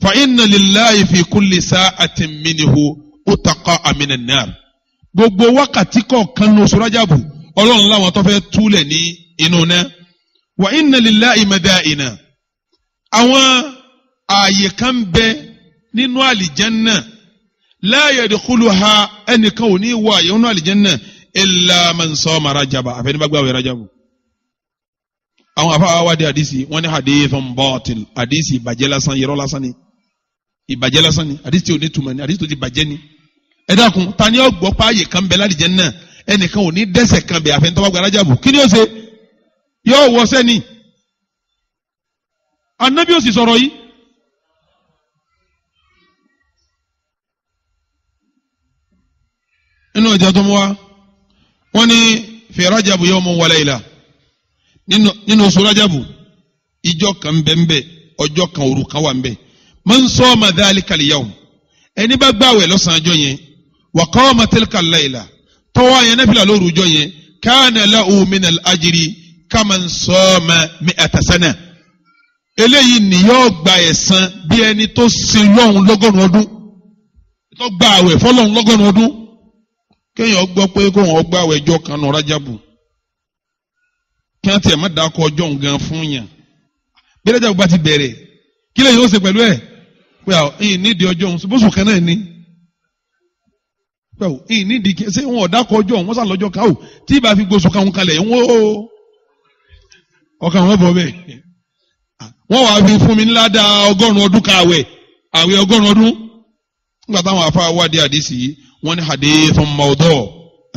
fa inna lillahi fi kulli sa'atin minhu utaqa minan nar gbogbo wákàtí kọ̀ọ̀kan ní oṣù rájàbù ọlọ́run láwọn tó fẹ́ túlẹ̀ ní inú náà wa inna lillahi madaina àwọn ààyè kan bẹ nínú àlìjẹ́nnà la yadkhuluha ẹnìkan ò ní wọ àyè nínú àlìjẹ́nnà illa man sama rajaba àfẹnibàgbàwé rájàbù. àwọn afáwá wádìí àdìsí wọn ní hadithun batil àdìsí bàjẹ́ lásán yẹrọ lásán ni ìbàjẹ́ lásán ni àdìsí tí ò ní túmọ̀ ni àdìsí tó ti bàjẹ́ ni ẹ dákun ta ni ó gbọ́ páàyè kan bẹ lálìjẹ́ náà ẹnìkan ò ní dẹ́ṣẹ̀ kan bẹ àfẹnitọ́wọ́ gba Rájàbù kí ni ó ṣe yóò wọ sẹ́ni Ànábì ó sì sọ̀rọ̀ yìí. nínú ìjà tó mú wa wọ́n ní fi Rájàbù yawmun wa layla nínú oṣù Rájàbù ìjọ kan bẹ́ẹ̀ ọjọ́ kan òru kan wà ń bẹ̀ man sama dhalika al-yawm ẹni bá gbààwẹ̀ lọ́sàn-án ọjọ́ yẹn wa qama tilka al-layla tọ́wọ́ yẹn náfìlà lóru ọjọ́ yẹn kana lahu min al-ajri kaman sama mi'ata sana eléyìí ni yóò gba ẹ̀san bí ẹni tó sin lọ́hùn lọ́gọ́rùn ọdún tó gbààwẹ̀ fọ́lọ́hùn lọ́gọ́rùn ọdún kéèyàn gbọ́ pé kó wọn gbààwẹ̀ ọjọ́ kan nù Rájàbù kí wọ́n tiẹ̀ má dákọ̀ ọjọ́ nǹkan fún yàn bí Rájàbù bá ti bẹ̀rẹ̀ kí lè yóò ṣe pẹ̀lú ẹ̀ pé àwọn ẹ̀yìn nídìí ọjọ́ òun bóṣù kan náà ni pé àwọn ẹ̀yìn nídìí ṣé wọn ò dákọ̀ ọjọ́ òun wọ́n sàn lọ́jọ́ káwò tí ìbá fi gbóṣù kan kalẹ̀ wọ́n ọkàn wọn bọ̀ bẹ́ẹ̀ wọ́n wàá fi fún mi ńlá dá ọgọ́rùn-ún ọdún káwẹ̀ àwẹ̀ ọgọ́rùn-ún ọdún nígbà táwọn afá wádìí àdìsí yìí wọ́n ní hadithun mawdu'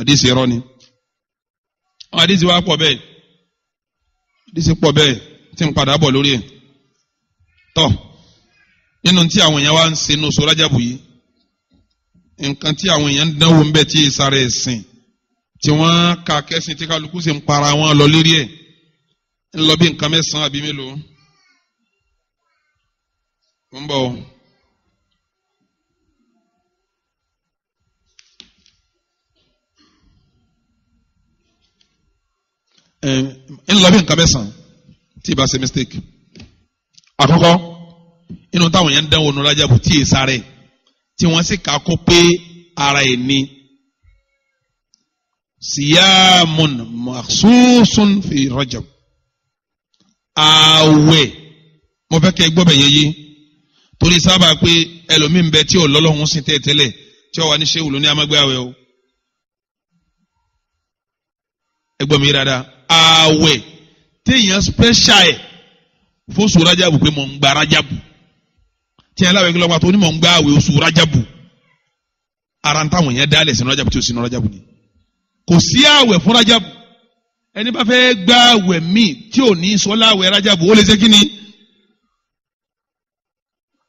àdìsí irọ́ ni àdìsí wa pọ̀ bẹ́ẹ̀ àdìsí pọ̀ bẹ́ẹ̀ tí ń padà bọ̀ lórí ẹ̀ tọ́ nínú tí àwọn èèyàn wá ń ṣe ní oṣù Rájàbù yìí nǹkan tí àwọn èèyàn ń dánwò ń bẹ̀ tí ìsàrè ẹ̀sìn tí wọ́n ka kẹ́sìn tí kálukú sì ń para wọn lọ lérí ẹ̀ ń lọ bí nǹkan mẹ́sàn-án àbí mélòó ń bọ̀ ń lọ bí nǹkan mẹ́sàn-án tí ìbá ṣe mistake àkọ́kọ́ inú táwọn yẹn ń dánwò ní Rájàbù tí èsì ara ẹ̀ tí wọ́n sì kà kó pé ara ẹ̀ ní siyamun makhsusun fi Rájàbù ààwẹ̀ mo fẹ́ kẹ́ gbọ́ bẹ̀yẹ yé torí sábà pé ẹlòmíín bẹ tí ò lọ́lọ́hún sí tẹ́tẹ́lẹ̀ tí ó wà ní ṣéwù lóní amágbé àwẹ̀ o ẹ gbọ́ mi dáadáa ààwẹ̀ téèyàn special ẹ̀ fóṣù Rájàbù pé mò ń gba Rájàbù tí ẹ láwẹ̀ kílọ̀pàá tó ní mò ń gba àwẹ̀ oṣù Rájàbù ara ń táwọn yẹn dálẹ̀ sínú Rájàbù tí ò sínú Rájàbù ni kò sí àwẹ̀ fún Rájàbù ẹni bá fẹ́ gba àwẹ̀ míì tí ò ní sọ́lá àwẹ̀ Rájàbù ó lè ṣe kí ni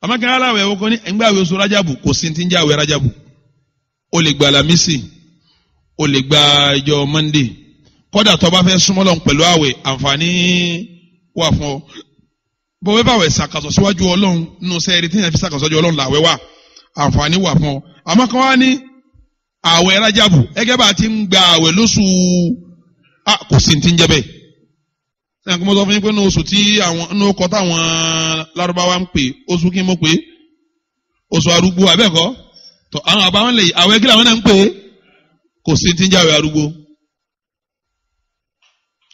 amákẹ́ aláwẹ̀ ẹ̀wọ̀n kan ní ẹ̀ngbà àwẹ̀ oṣù Rájàbù kò sí ti ń jẹ́ àwẹ̀ Rájàbù ó lè gba Àlàmísì ó lè gba ìjọ Monday kódà tó bá fẹ́ súnmọ́ lọ́n pẹ̀lú àwẹ̀ àǹfààní wà fún ọ bó wẹ́ bá wẹ̀ sàkàsọ̀ síwájú Ọlọ́run nínú sẹ́ẹ̀rì tí yẹn fi sàkàsọ̀ síwájú Ọlọ́run làwẹ̀ wà àǹfààní wà fún ọ àmọ́ kan wá ní àwẹ̀ Rájàbù ẹgẹ́ bá ti ń gba àwẹ̀ lóṣù kò sí ti ń jẹ́ bẹ́ẹ̀ sẹ́yìn kí mo sọ fún yín pé ní oṣù tí àwọn ní ó kọ́ táwọn Lárúbáwá ń pè oṣù kí mo pè oṣù arúgbó abẹ́ẹ̀kọ́ tó àwọn àbáwọn lè àwẹ̀ kí làwọn náà ń pè kò sí ti ń jẹ́ àwẹ̀ arúgbó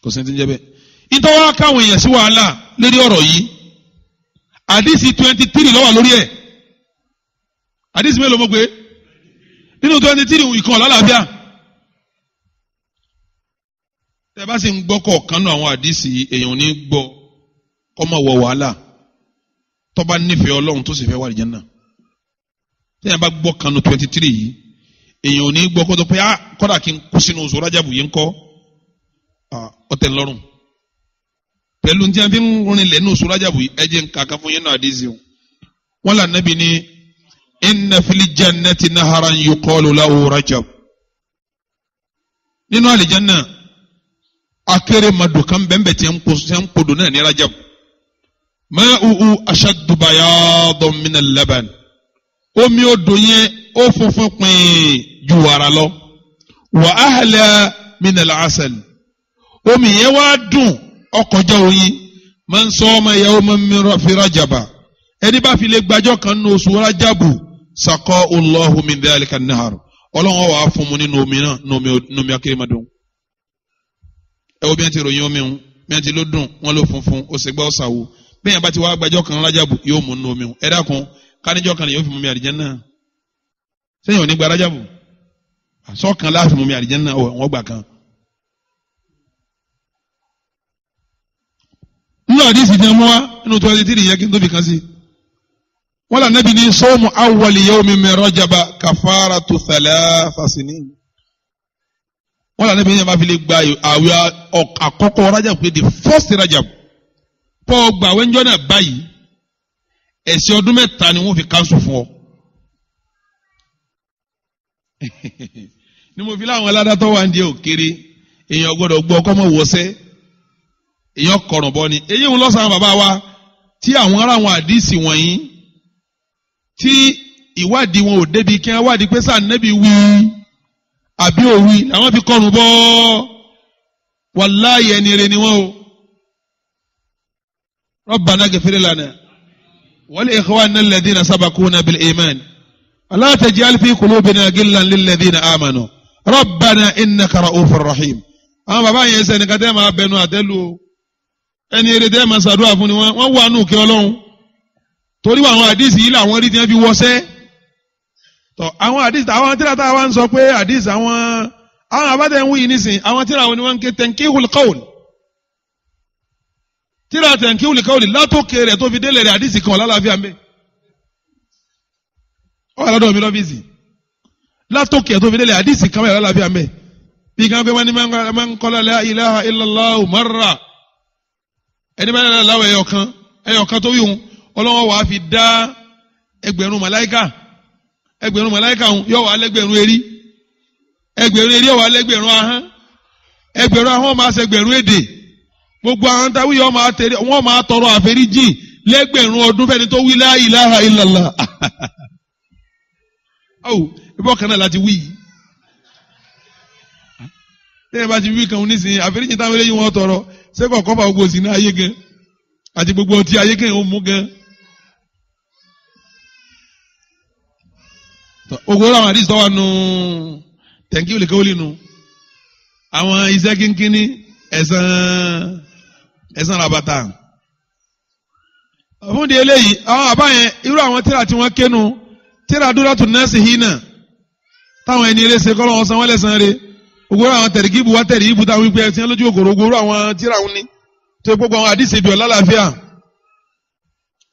kò sí ti ń jẹ́ bẹ́ẹ̀ ìtọ́wá káwọn èèyàn sí wàhálà lórí ọ̀rọ̀ yìí àdìsí 23 ló wà lórí ẹ̀ àdìsí mélòó mo pé nínú 23 ìkan lálàáfíà tẹ bá sì ń gbọ́ kọ̀ọ̀kan náà àwọn àdìsí èèyàn ní gbọ́ kọ́mọ wọ wàhálà tó bá nífẹ̀ẹ́ Ọlọ́run tó sì fẹ́ wà Àlùjánnà tẹ́yìn bá gbọ́ kanu 23 yìí èèyàn ní gbọ́ kó tó pé kọ́dà kí n kú sínú oṣù Rájàbù yìí ń kọ́ ọ̀tẹ̀ lọ́rùn pẹ̀lú tí a fi ń rin lẹ̀ ní oṣù Rájàbù yìí ẹ̀jẹ̀ ń kàkà fún yín náà àdìsí o wọ́n là Nábì ní inna fil jannati naharan yuqalu lahu Rajab nínú àlìjánnà akéré madu kan bẹ́ẹ̀ tí ń podò náà ní Rajab ma'uhu ashaddu bayadan min al-laban omi odò yẹn ó funfun pin ju wàrà lọ wa ahla min al-asal omi yẹn wá dùn ọkọjá oyin man sama yawman min fi Rajaba ẹni bá fi lè gbàjọ́ kan ní oṣù Rajabu saqahu Allahu min dhalika an-nahar ọlọ́run wà á fún mu nínú omi náà nínú omi akéré madu ẹ wo bí wọ́n ti ròyìn omi hun bí wọ́n ti ló dùn wọ́n ló funfun ó sì gbá ọ̀sà wo bí yẹn bá ti wá gbàjọ́ kan Rájàbù yóò mú nínú omi hun ẹ dákun káníjọ́ kan yóò fi mú mi Àlùjánnà sẹ́yìn òní gba Rájàbù àsọ̀kan láàfin mú mi Àlùjánnà wọ́n gbà kan. nínú àdìsí ni wọ́n wá nínú 23 yẹ kí n tó fi kan sí wọ́n là nẹ́bi ní sọ́ọ̀mù awwali yawmi min Rajaba kafaratu thalatha sinin. wọ́n là nẹ́bi ní ẹ̀ma fi lè gba àwẹ̀ àkọ́kọ́ Rajab pé the first Rajab pọ̀ gbà wẹ́njọ́ náà báyìí ẹ̀ṣẹ̀ ọdún 3 ni wọ́n fi kánṣu fún ọ. ni mo fi láwọn aládàtọ̀ wà ń di òkèrè èèyàn gbọ́dọ̀ gbọ́ ọkọ́ mọ̀ wọ́sẹ́ èèyàn kọ̀rọ̀ bọ́ ni èyí ń lọ́sàn-án bàbá wa tí àwọn ará àwọn àdìsí wọ̀nyí tí ìwádìí wọn ò débi kí wọ́n wádìí pé sáà nẹ́bí wí àbí òwì làwọn fi kọrùn bọ́ wàláyé ẹni rẹ ni wọ́n o. Rabbana ghfir lana wa li ikhwanina alladhina sabaquna bil iman wa la taj'al fi qulubina ghillan lil ladhina amanu Rabbana innaka ra'ufur rahim. àwọn bàbá yẹn sẹ́ni ká tẹ́ máa bẹnu àtẹ́lu o ẹni eré tẹ́ máa ṣàdúrà fún ni wọ́n wà nù kí ọlọ́run torí àwọn àdìsí yìí làwọn rí tí wọ́n fi wọ́sẹ́ tọ́ àwọn àdìsí àwọn tíra tá a wá ń sọ pé àdìsí àwọn àbátẹ̀ ń wí yìí nísìn àwọn tíra wọn ni wọ́n ń ké tankihul qawl tíra tankihul qawl látòkè rẹ̀ tó fi délẹ̀ rẹ̀ àdìsí kan lálàáfíà ń bẹ ọ wà lọ́dọ̀ mi lọ́fíìsì látòkè tó fi délẹ̀ àdìsí kan lálàáfíà ń bẹ bí kan pé wọ́n ní máa ń kọ́lá la ilaha illallah marra ẹni bá yàrá láwọ̀ ẹyọkan tó wíwùn ọlọ́wọ́ wàá fi dá ẹgbẹ̀rún màláíkà yóò wà lẹ́gbẹ̀rún erí yóò wà lẹ́gbẹ̀rún ahọ́n máa ṣẹgbẹ̀rún èdè gbogbo àwọn táwí wọ́n máa tọrọ àforíjì lẹ́gbẹ̀rún ọdún fẹ́ni tó wí la ilaha illallah ibọ̀ kan náà láti wí yìí lẹ́yìn bá ti wí kan nísìnyí àforíjì táwọn eléyìí wọ́n tọrọ sẹ́kọ̀ kọ́fà gbogbo sí ní ayé gan àti gbogbo ọtí ayé gan ó mú gan. ogun àwọn àdìsí tọ́wọ́ nù tẹ̀ǹkì olè kẹ́wọ́lì nù àwọn iṣẹ́ kínkínní ẹ̀sán rabata. fún di eléyìí àwọn àbá yẹn irú àwọn tíra tí wọ́n kénu tíra dúró tún nẹ́ẹ̀sì yìí náà táwọn ẹni eré ṣe kọ́ lọ́wọ́ san wọ́n lẹ́sàn-án rẹ̀ ogoro àwọn tẹ̀rígìbù wá tẹ̀rígìbù táwọn wípé ẹ̀sìn lójú òkòrò ogoro àwọn tíra wọn ni tó gbogbo àwọn àdìsí ìdùn lálàáfíà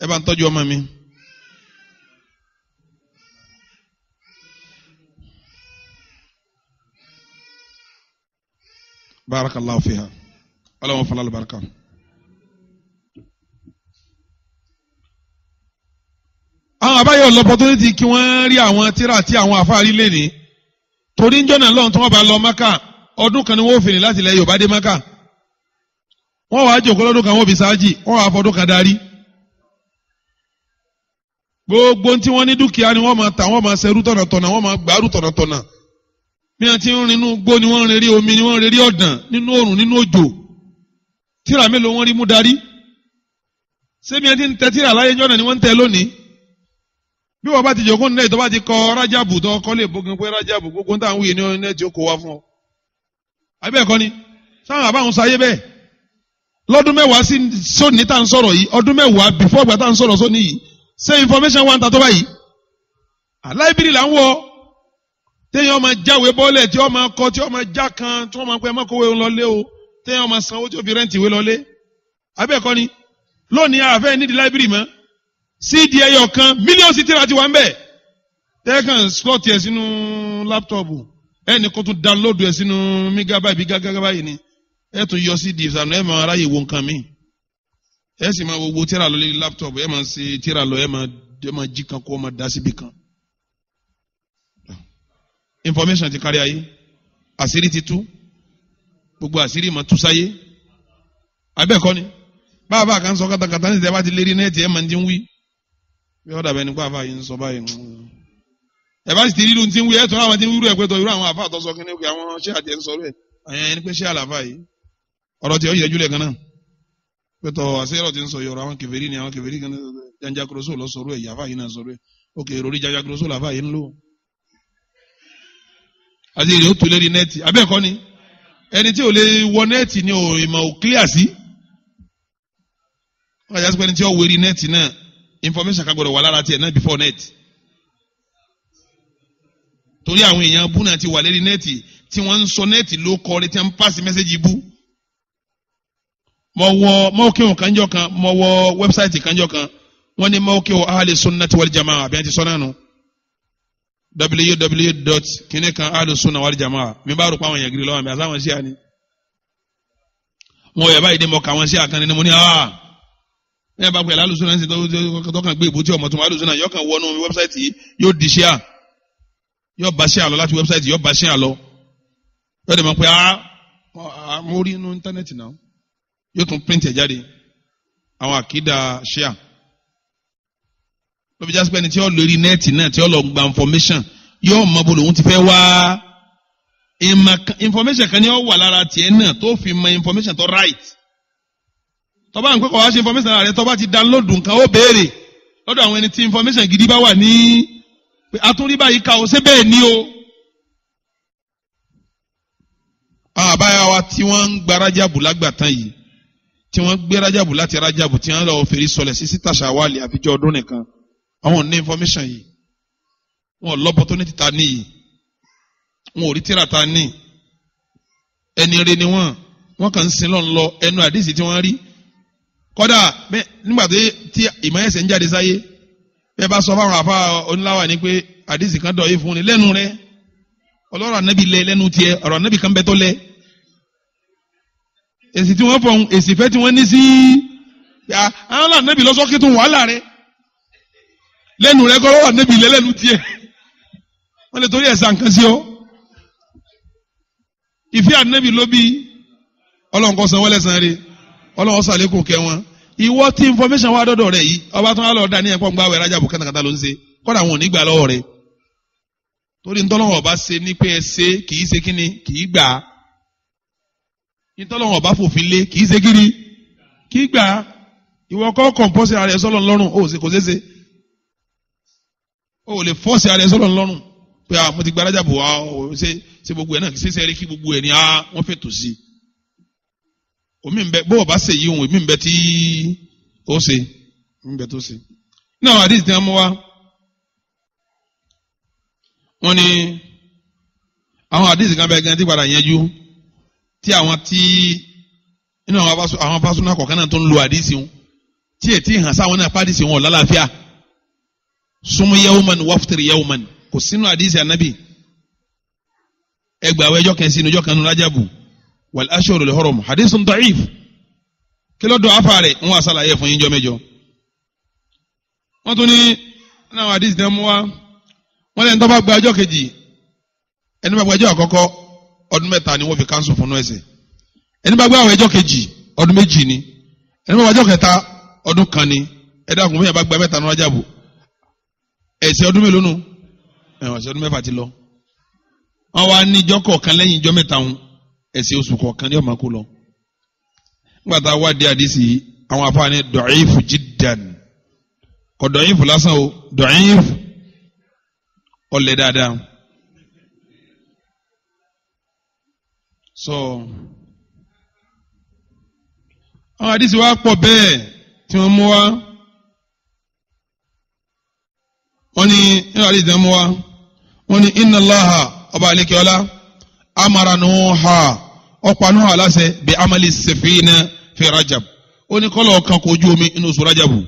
ẹ bá ń tọ́jú ọmọ mi. barakallahu fiha ọlọ́wọ́n fọlá albarka. àwọn àbáyọ lọ́pọ̀tọ́nìtì kí wọ́n rí àwọn tíra tí àwọn àfáàrí lè ní torí ń jọ́nà lọ́n tí wọ́n bá lọ Mákà ọdún kan ni wọ́n fìrìn láti ilẹ̀ Yorùbá dé Mákà wọ́n wàá jòkó lọ́dún kan wọ́n fi sáájì wọ́n wàá fọdún kan darí gbogbo tí wọ́n ní dúkìá ni wọ́n máa tà wọ́n máa ṣerú tọ̀nàtọ̀nà wọ́n máa gbàrú tọ̀nàtọ̀nà bí wọ́n ti ń rin inú gbó ni wọ́n ń rí omi ni wọ́n ń rí ọ̀dàn nínú òrùn nínú òjò tíra mélòó wọ́n rí mú darí ṣé bí wọ́n ti ń tẹ tíra láyé jọ́nà ni wọ́n ń tẹ lónìí bí wọ́n bá ti jòkó nílẹ̀ tó bá ti kọ rájàbù tó kọ́ lè bógun pé rájàbù gbogbo táwọn wuyè ní ọ̀nà tí ó kó wá fún ọ. àbí ẹ̀kọ́ ni sáwọn àbáwọn sáyé bẹ́ẹ̀ lọ́dún mẹ́wàá sí sóní tá à ń sọ̀rọ̀ yìí ọdún mẹ́wàá before ìgbà tá à ń sọ̀rọ̀ sóní yìí ṣé information wà ń ta tó báyìí. àláìbírì là ń wọ téèyàn máa jáwé bọ́ọ̀lẹ̀ tí wọ́n máa kọ tí wọ́n máa já kan tí wọ́n máa pẹ́ mọ́kòwé lọlé o téèyàn máa sanwó tí ó fi rẹ́ǹtì ìwé lọlé. àbí ẹ̀kọ́ ni lónìí àfẹ́ nídìí láìbírì mọ́ síìdì ẹyọ kan mílíọ̀nù sí tíra ti wà ń bẹ̀ tẹ́ẹ̀kan slot ẹ̀ sínú láptọ̀pù ẹnì kan tún download ẹ̀ sínú megabyte bí gágágábá yìí ni ẹ̀ tún yọ síìdì ìsànù ẹ̀ máa ráyè wo nǹkan mi ẹ̀ sì máa wo tíra lọ lórí láptọ̀pù ẹ̀ máa ṣe tíra lọ ẹ̀ máa jí kan kó ọ̀ máa dá síbi kan. information ti kárí ayé àṣírí ti tú gbogbo àṣírí máa tú sáyé abẹ́ẹ̀kọ́ ni báwa kan sọ kátàkátà ní ìdẹ́ bá ti lérí nẹ́ẹ̀tì ẹ̀ máa ti ń wí bí wọ́n dàbẹ̀ nípa àfáà yìí ń sọ báyìí ẹ bá sì ti rí irú tí ń wí ẹ̀ tó àwọn tí ń wí irú ẹ̀ pé tó irú àwọn àfáà tó sọ kí ni ó kì àwọn ṣé àti ẹ̀ ń sọ rẹ̀ ẹni pé ṣé àlàfáà yìí ọ̀rọ̀ tí ó yẹ jùlẹ̀ gan-an pé tó àṣeyọrọ ti ń sọ yọrọ àwọn kèfèrí ni àwọn kèfèrí kan Janja Grosso lọ sọ̀rọ̀ ẹ̀ yàfáà yìí náà sọ̀rọ̀ ẹ̀ òkè ìròrí Janja Grosso làfáà yìí ń lò àti èrè ó tu lérí nẹ́ẹ̀tì abẹ́ẹ̀kọ́ ni ẹni tí ò lè wọ nẹ́ẹ̀tì ni ìmọ̀ ò clear sí wọ́n yà sọ́kọ́ ẹni tí ó wẹ̀rí nẹ́ẹ̀tì náà information kan gbọ́dọ̀ wà lára tiẹ̀ náà before net torí àwọn èèyàn bú náà ti wà lérí nẹ́ẹ̀tì tí wọ́n ń sọ nẹ́ẹ̀tì ló kọ́ ọ́ tí wọ́n ń pass message bú mọ kéwọn kanjọ kan mọ wọ website kanjọ kan wọ́n ní mawqi'u ahli sunnati wal jamaa bí wọ́n ti sọ náà nù www.kinikan-ahlusunnah-wal-jamaa mi bá rò pa àwọn èèyàn gidi lọ́wọ́ mi àtàwọn sí àní wọn yẹ báyìí dé mọ káwọn sí àkànní ni mo ní ẹ bá pẹ̀lú alùsùnà ní tó kàn gbé ìbútí ọmọ tó máa alùsùnà yóò kàn wọnú wẹ́bsáìtì yìí yóò di ṣíà yóò bá ṣíà lọ láti wẹ́bsáìtì yóò bá ṣíà lọ yóò dẹ̀ mọ̀ pé mo rí inú íńtánẹ́ẹ̀tì náà yóò tún print ẹ̀ jáde àwọn àkídà ṣíà ló fi jásí pé ẹni tí ó lórí nẹ́ẹ̀tì náà tí ó lọ gba information yóò mọ bó lòun ti fẹ́ wá information kan ní ó wà lára tiẹ̀ náà tó fi mọ information tó right tọ́ba ń pẹ́kọ̀ọ́ wá ṣe information lára rẹ̀ tọ́ba ti download nǹkan ó béèrè lọ́dọ̀ àwọn ẹni tí information gidi bá wà ní pé atúndí báyìí ká o ṣé bẹ́ẹ̀ ni o. àwọn àbáyá wa tí wọ́n ń gba rájàbù lágbàtàn yìí tí wọ́n gbé rájàbù láti rájàbù tí wọ́n lọ fèrè sọlẹ̀ sí síta ṣàwálì àfijọ́ ọdún nìkan àwọn ò ní information yìí wọn ò l'opportunity ta ní yìí wọn ò rí tíra ta ní ẹni rẹ ni wọn kàn ń sin lọ́n lọ ẹnu àdìsí tí wọ́n rí kódà nígbà tí ìmọ̀-ẹ̀sẹ̀ ń jáde sáyé bẹ́ẹ̀ bá sọ fáwọn àfa oníláwà ní pé àdìsí kan dọ̀ yìí fún ni lẹ́nu rẹ ọlọ́rọ̀ ànábì lẹ lẹ́nu tiẹ̀ ọ̀rọ̀ ànábì kan bẹ tó lẹ èsì tí wọ́n fọ̀ èsì fẹ́ tí wọ́n ní sí àwọn ànábì lọ́sọ́kí tó wàhálà rẹ lẹ́nu rẹ kọ́ lọ́rọ̀ ànábì lẹ lẹ́nu tiẹ̀ wọ́n lè torí ẹ̀sà nǹkan sí ọ ìfẹ́ ànábì ló bí ọlọ́run kó san wọ́n lẹ́san rẹ̀ ọlọ́run sàlékún kẹ́ wọn ìwọ tí information wá dọ́dọ̀ rẹ̀ yìí ọba tó wá lọ dá ní ẹ̀pọ̀ ń gbáwẹ̀ rájàbù kátàkátà ló ń ṣe kọ́dà wọn ò ní gbà lọ́wọ́ rẹ̀ torí ntọ́lọ́wọ̀n ọba ṣe ní pé ẹ ṣe kì í ṣe kíni kì í gbà á ntọ́lọ́wọ̀n ọba fòfin lé kì í ṣe kíni kì í gbà á ìwọ kọ́ kọ̀ǹpọ́sì ara ẹ̀ sọ́lọ̀ lọ́rùn ó ṣe kò ṣeé ṣe ó lè fọ́ọ̀sì ara ẹ̀ sọ́lọ̀ lọ́rùn pé mo ti gba rájàbù wa ṣe gbogbo ẹ̀ náà ṣe ṣe rí kí gbogbo ẹ̀ ní wọ́n fẹ́ tò sí omi ń bẹ bó o bá ṣe yí ohun èmi ń bẹ tí ó ṣe ń bẹ tó ṣe ní àwọn àdìsí tí wọ́n mú wá wọ́n ní àwọn àdìsí kan bẹ gan tí padà yanjú tí àwọn tí inú àwọn fásúnà kọ̀ọ̀kan náà tó ń lo àdìsí wọn tí ẹ̀ tí hàn sáwọn náà pàdísí wọn lálàáfíà súnmọ́ yawman waftir yawman kò sínú àdìsí ànábì ẹgbàá ẹjọ́ kan sínú ọjọ́ kan nínú rájàbù wal ashhurul hurum hadithun da'if kí ló dọ̀ afárẹ̀ ń wá sálàyé fún yín jọ mẹ́jọ. wọ́n tún ní àwọn àdìsí náà mú wá wọ́n lẹ́nu tó bá gba ọjọ́ kejì ẹni bá gba ọjọ́ àkọ́kọ́ ọdún mẹ́ta ni wọ́n fi káńsù fún ẹsẹ̀ ẹni bá gba àwọn ọjọ́ kejì ọdún méjì ni ẹni bá gba ọjọ́ kẹta ọdún kan ni ẹni àkùnfún yẹn bá gba mẹ́ta ní Rájàbù ẹ̀sẹ̀ ọdún mélòó nù ẹ̀sẹ̀ ọdún mẹ́fà ti lọ wọ́n wá ní ìjọ kọ̀ọ̀kan lẹ́yìn ìjọ mẹ́ta wọn ẹ̀sẹ̀ oṣù kọ̀ọ̀kan ní ọmọ kó lọ nígbà tá a wá dé àdìsí àwọn afáàní dọ̀ọ́yìfù jiddan kò dọ̀ọ́yìfù lásán o dọ̀ọ́yìfù ọlẹ dáadáa so àwọn àdìsí wa pọ̀ bẹ́ẹ̀ tí wọ́n mú wa wọ́n ní inú àdìsí wọ́n mú wa wọ́n ní inna Allaha ọba àlekèọlá amara Nuha ọ̀pá Nuha aláṣẹ bí amali safina fi Rajab ó ní kọ́lọ̀ kan kó ojú omi inú oṣù Rajabu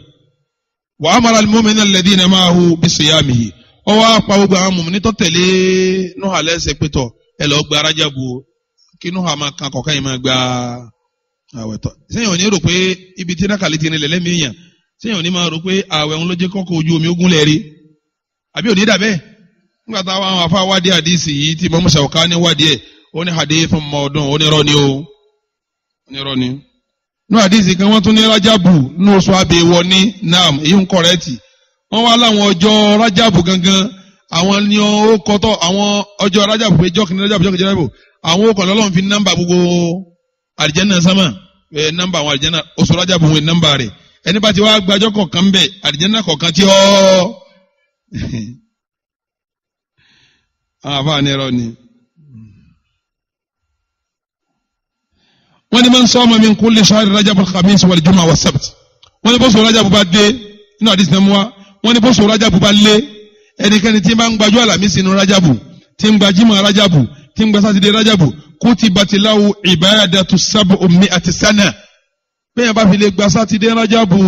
wa amara al-mu'minina alladhina ma'ahu bi siyamihi ó wá pa gbogbo àwọn mùmí tó tẹ̀lé Nuha lẹ́sẹ̀ pétọ̀ ẹ lọ gba Rájàbù kí Nuha máa kan kọ̀ọ̀kan yìí máa gba àwẹ̀ tọ̀. sẹ́yìn ò ní rò pé ibi tí nákàlẹ́ ti nílẹ̀ lẹ́mìí yàn sẹ́yìn ò ní máa rò pé àwẹ̀ ń ló jẹ́ kọ́kọ́ ojú omi ogun lẹ́ẹ̀rí àbí òní dà bẹ́ẹ̀. nígbà táwọn àwọn afá wádìí àdìsí yìí tí mọ́mú Ṣàwùkání wádìí ẹ̀ ó ní hadithun mawdu' onírọ́ ni o onírọ́ ni. nínú àdìsí kan wọ́n tún ní Rájàbù nínú oṣù abẹ́wọ̀ ní nam èyí ń kọ̀rẹ́tì wọ́n wá láwọn ọjọ́ Rájàbù gangan àwọn ni ó kọ́tọ̀ àwọn ọjọ́ Rájàbù pé jọ́kìnrin Rájàbù jọ́kìnrin Rájàbù àwọn ó kọ̀ lọ́lọ́run fi nọ́mbà gbogbo àlìjẹ́nà sámà nọ́mbà àwọn àlìjẹ́nà oṣù Rájàbù wọn nọ́mbà rẹ̀ ẹni bá ti wá gbàjọ́ kọ̀ọ̀kan bẹ̀ àlìjẹ́nà kọ̀ọ̀kan tí ó àwọn àfáà ní ẹ̀rọ ni. wọ́n ní man sama min kulli shahri Rajab al-khamis wal-jumu'a was-sabt wọ́n ní bóṣù Rájàbù bá dé inú àdìsí náà mú wa wọ́n ní bóṣù Rájàbù bá lé ẹnikẹ́ni tí ń bá ń gbàjọ́ àlàmísì inú Rájàbù tí ń gba jímọ̀ Rájàbù tí ń gba sátidé Rájàbù kutibat lahu ibadatu sab'u mi'ati sana bẹ́ẹ̀ bá fi lè gba sátidé Rájàbù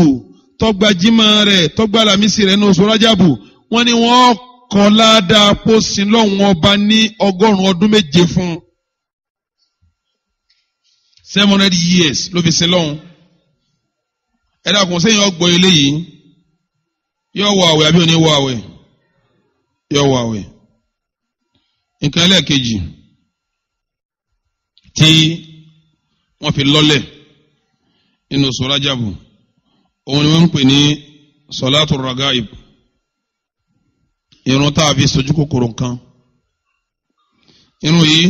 tọ́gbà jímọ̀ rẹ̀ tọ́gbà lámísì rẹ̀ ní oṣù rájàbù wọ́n ní wọ́n kọ́ ládàá pósí lọ́hùn ọba ní 100 ọdún méje fún 700 years ló fi sin lọ́hùn. ẹ̀dá kùn sẹ́yìn ọgbọ́ eléyìí yóò wọ àwẹ̀ àbí òní wọ àwẹ̀ yóò wọ àwẹ̀. nǹkan ẹlẹ́ẹ̀kejì tí wọ́n fi lọ́lẹ̀ nínú oṣù rájàbù òun ni wọ́n ń pè ní sọ̀látù ragaib irun tá a fi sojú kòkòrò nǹkan. irun yìí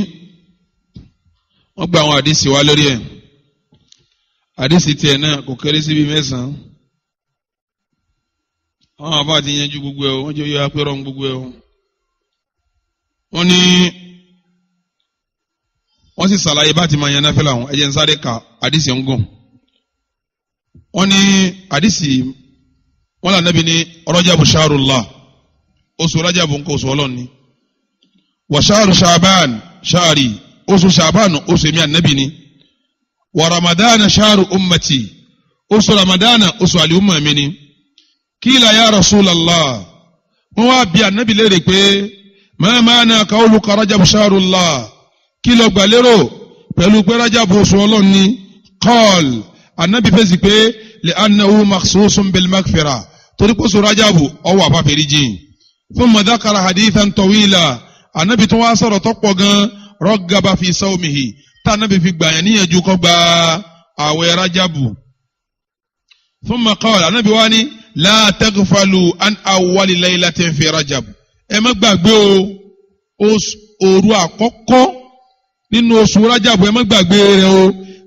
wọ́n gba àwọn àdìsí wa lórí ẹ̀ àdìsí tiẹ̀ náà kò kéré síbi 9 àwọn àbá ti yanjú gbogbo ẹ̀ wọ́n jẹ́ yọ apẹ́rọ̀ gbogbo ẹ̀ wọ́n ní wọ́n sì ṣàlàyé bá ti máa yan náfìlà àwọn ẹ̀jẹ̀ ń sáré ka àdìsí ń gùn. wọ́n ní àdìsí wọ́n là nẹ́bi ní Rajabu shahrullah oṣù Rajabu nǹkan oṣù Ọlọ́run ni wa shahru Sha'ban shahri oṣù Sha'ban oṣù èmi ànábì ni wa Ramadana shahru ummati oṣù Ramadana oṣù àlùmọ̀ mi ni qila ya Rasulallah wọ́n wá bí ànábì léèrè pé ma ma'na qawluka Rajabu shahrullah kí ló gbà lérò pẹ̀lú pé Rajabu oṣù Ọlọ́run ni qal ànábì fèsì pé li'annahu makhsusun bil maghfira torí pé oṣù Rajabu ọwọ́ àfàfẹ́ríjì thumma dhakara hadithan tawila ànábì tó wá sọ̀rọ̀ tó pọ̀ gan raggaba fi sawmihi tá ànábì fi gbà yẹn níyànjú kó gba àwẹ̀ Rajabu thumma qala ànábì wá ní la taghfalu an awwali laylatin fi Rajab ẹ má gbàgbé o òru àkọ́kọ́ nínú oṣù Rajabu ẹ má gbàgbé rẹ̀ o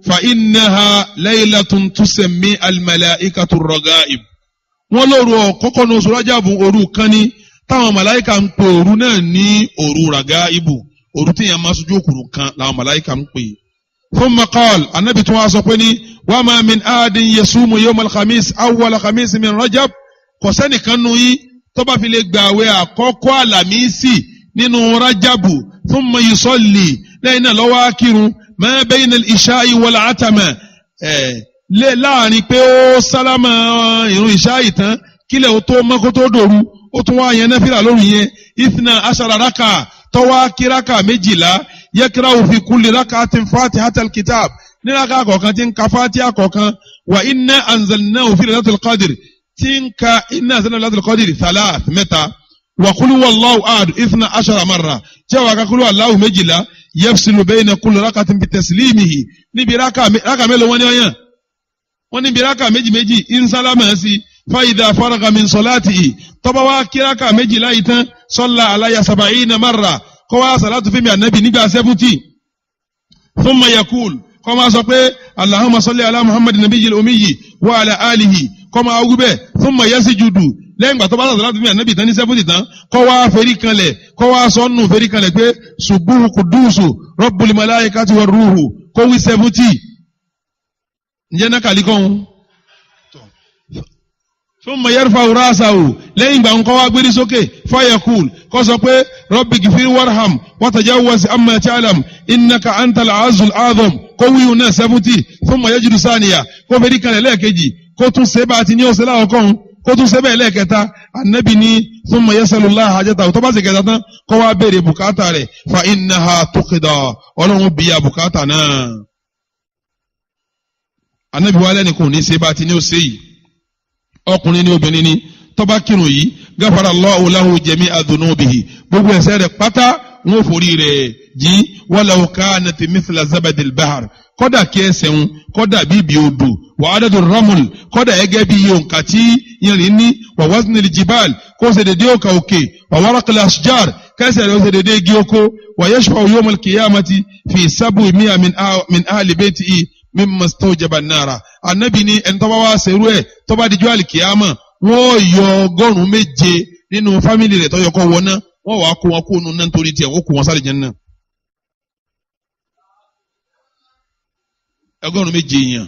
fa innaha laylatun tusammi al-mala'ikatu ar-ragaib wọ́n lóru àkọ́kọ́ ní oṣù Rajabu òru kan ní táwọn màláíkà ń pè òru náà ní òru ragaibu òru tí yẹn máa sojú òkùnrin kan làwọn màláíkà ń pè. thumma qala anábì tí wọ́n á sọ pé ní wa ma min ahadin yasumu yawm al-khamis awwal khamis min Rajab kò sẹ́nìkan nù yín tó bá fi lè gbààwẹ̀ àkọ́kọ́ àlàmísì nínú Rajabu thumma yusalli lẹ́yìn náà lọ́wọ́ akírun ma bayna al-isha'i wal-atama láàrin pé ó sálámà ìrun ìṣáì tán kílẹ̀ ó tó mọ́kó tó dòru ó tún wá yẹn náfìlà lórí yẹn ithna ashara raka tọ́wọ́ kíráka 12 yakra'u fi kulli rak'atin fatihatal kitab ní raka kọ̀ọ̀kan tí ń ka fatiha kọ̀ọ̀kan wa inna anzalnahu fi laylatil qadr tí ń ka inna anzalnahu fi laylatil qadr 3 mẹ́ta wa qul huwallahu ahad ithna ashara marra tí wàá ka qul huwallahu 12 yafsilu bayna kulli rak'atin bi taslimihi níbi raka mélòó wọ́n ní ọyàn wọ́n níbi raka méjì in sálámà sí fàyídà faraga min salatihi tọ́ba wá kíraka 2 láyìí tán salla alayya 70 marra kọ́ wá salatu fẹ́mi ànábì nígbà 70 thumma yakul kọ́ máa sọ pé allahumma salli ala muhammad nabiyil umiyyi wa ala alihi kọ́ máa wúbẹ̀ thumma yasjudu lẹ́yìn gbà tọ́ba salatu fẹ́mi ànábì tán ní 70 tán kọ́ wá fẹ́rí kanlẹ̀ kọ́ wá sọ́nù fẹ́rí kanlẹ̀ pé subuhu kudusu rabbul malaikati war ruhu kó wí 70 ǹjẹ́ náà kàlíkọ́ thumma yarfa'u ra'sahu lẹ́yìn gbà ń kọ́ wá gbérí sókè fayaqul kọ́ sọ pé rabbi ghfir warham wa tajawwaz amma ta'lam innaka antal azul azam kó wíwù náà 70 thumma yajidu saniya kó fẹ́rí kalẹ̀ lẹ́ẹ̀kejì kó tún ṣe bá ti ní ọ̀sẹ̀ láwọ̀kọ́ kó tún ṣe bẹ́ẹ̀ lẹ́ẹ̀kẹta annabi ní thumma yasalullaha hajatahu tó bá sì kẹta tán kọ́ wá béèrè bùkátà rẹ̀ fa innaha tuqda ọlọ́run bíyà bùkátà náà annabi wa lẹ́nìkan ní ṣe bá ti ní ọ̀sẹ̀ yìí ọkùnrin ní obìnrin ní tó bá kírun yìí gáfàrà Allahu lahu jami'a dhunubihi gbogbo ẹ̀ṣẹ̀ rẹ̀ pátá wọn forí rẹ̀ jí walau kanat mithla zabadil bahr kódà kí ẹ̀ṣẹ̀ wọn kódà bíbí odò wa adadu ramul kódà ẹgẹ́ bí yonka tí yìnrìn ní wa waznil jibal kó ṣe dédé òkà òkè wa waraqil ashjar kẹsẹ̀ rẹ̀ ó ṣe dédé igi oko wa yashfa'u yawmal qiyamati fi sab'i mi'a min ahli baytihi mimma stawjaba an-nara anabi ni ẹni tó bá wá ṣerú ẹ̀ tó bá dijọ́ àlìkìyàmà wọ́n yọ 107 nínú fámìlì rẹ̀ tó yọ kọ́ wọná wọ́n wàá kó wọn kó nu náà nítorí tiẹ̀ wọ́n kó wọn sáré Jánnà. 107 èèyàn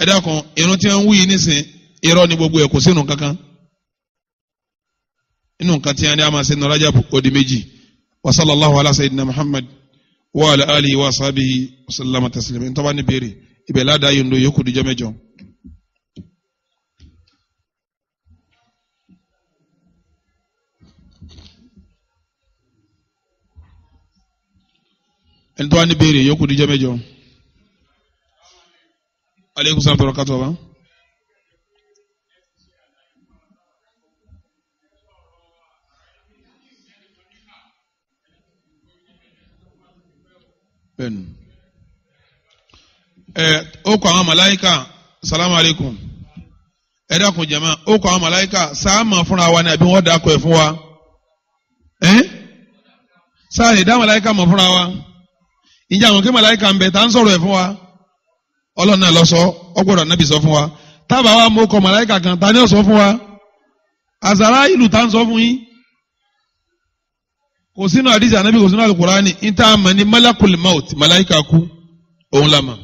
ẹ dákun irun tí wọ́n ń wí nísìn irọ́ ni gbogbo ẹ̀ kò sínú kankan inú nǹkan tí wọ́n ní a máa ṣe ní Rajab odi méjì wa sallallahu ala sayyidina Muhammad wa ala alihi wa sahbihi wa sallama taslima in tó bá ní béèrè ibẹ̀ ládàá yìí ń lo yòókù díjọ́ mẹ́jọ. ẹni tó wá ní béèrè yókù díjọ́ mẹ́jọ. aleykum salaam tọrọ kátó ọba. bẹ́ẹ̀ni ó kọ àwọn màláíkà salamu aleykum ẹ dákun jama ó kọ àwọn màláíkà sáàmà fúnra wa ni àbí wọ́n dákọ̀ ẹ̀ fún wa sáà lè dá màláíkà mọ̀ fúnra wa ìjà àwọn kí màláíkà ń bẹ tá ń sọ̀rọ̀ ẹ̀ fún wa ọlọ́run náà lọ sọ ọgbọ́dọ̀ nábì sọ fún wa tábà wa mú kọ màláíkà kan ta ni ó sọ fún wa àzàrà ìlú tá ń sọ fún yín kò sínú àdìsí ànábì kò sínú àlùkùránì ní tá a mọ̀ ní malakul maut màláíkà kú òun la mọ̀.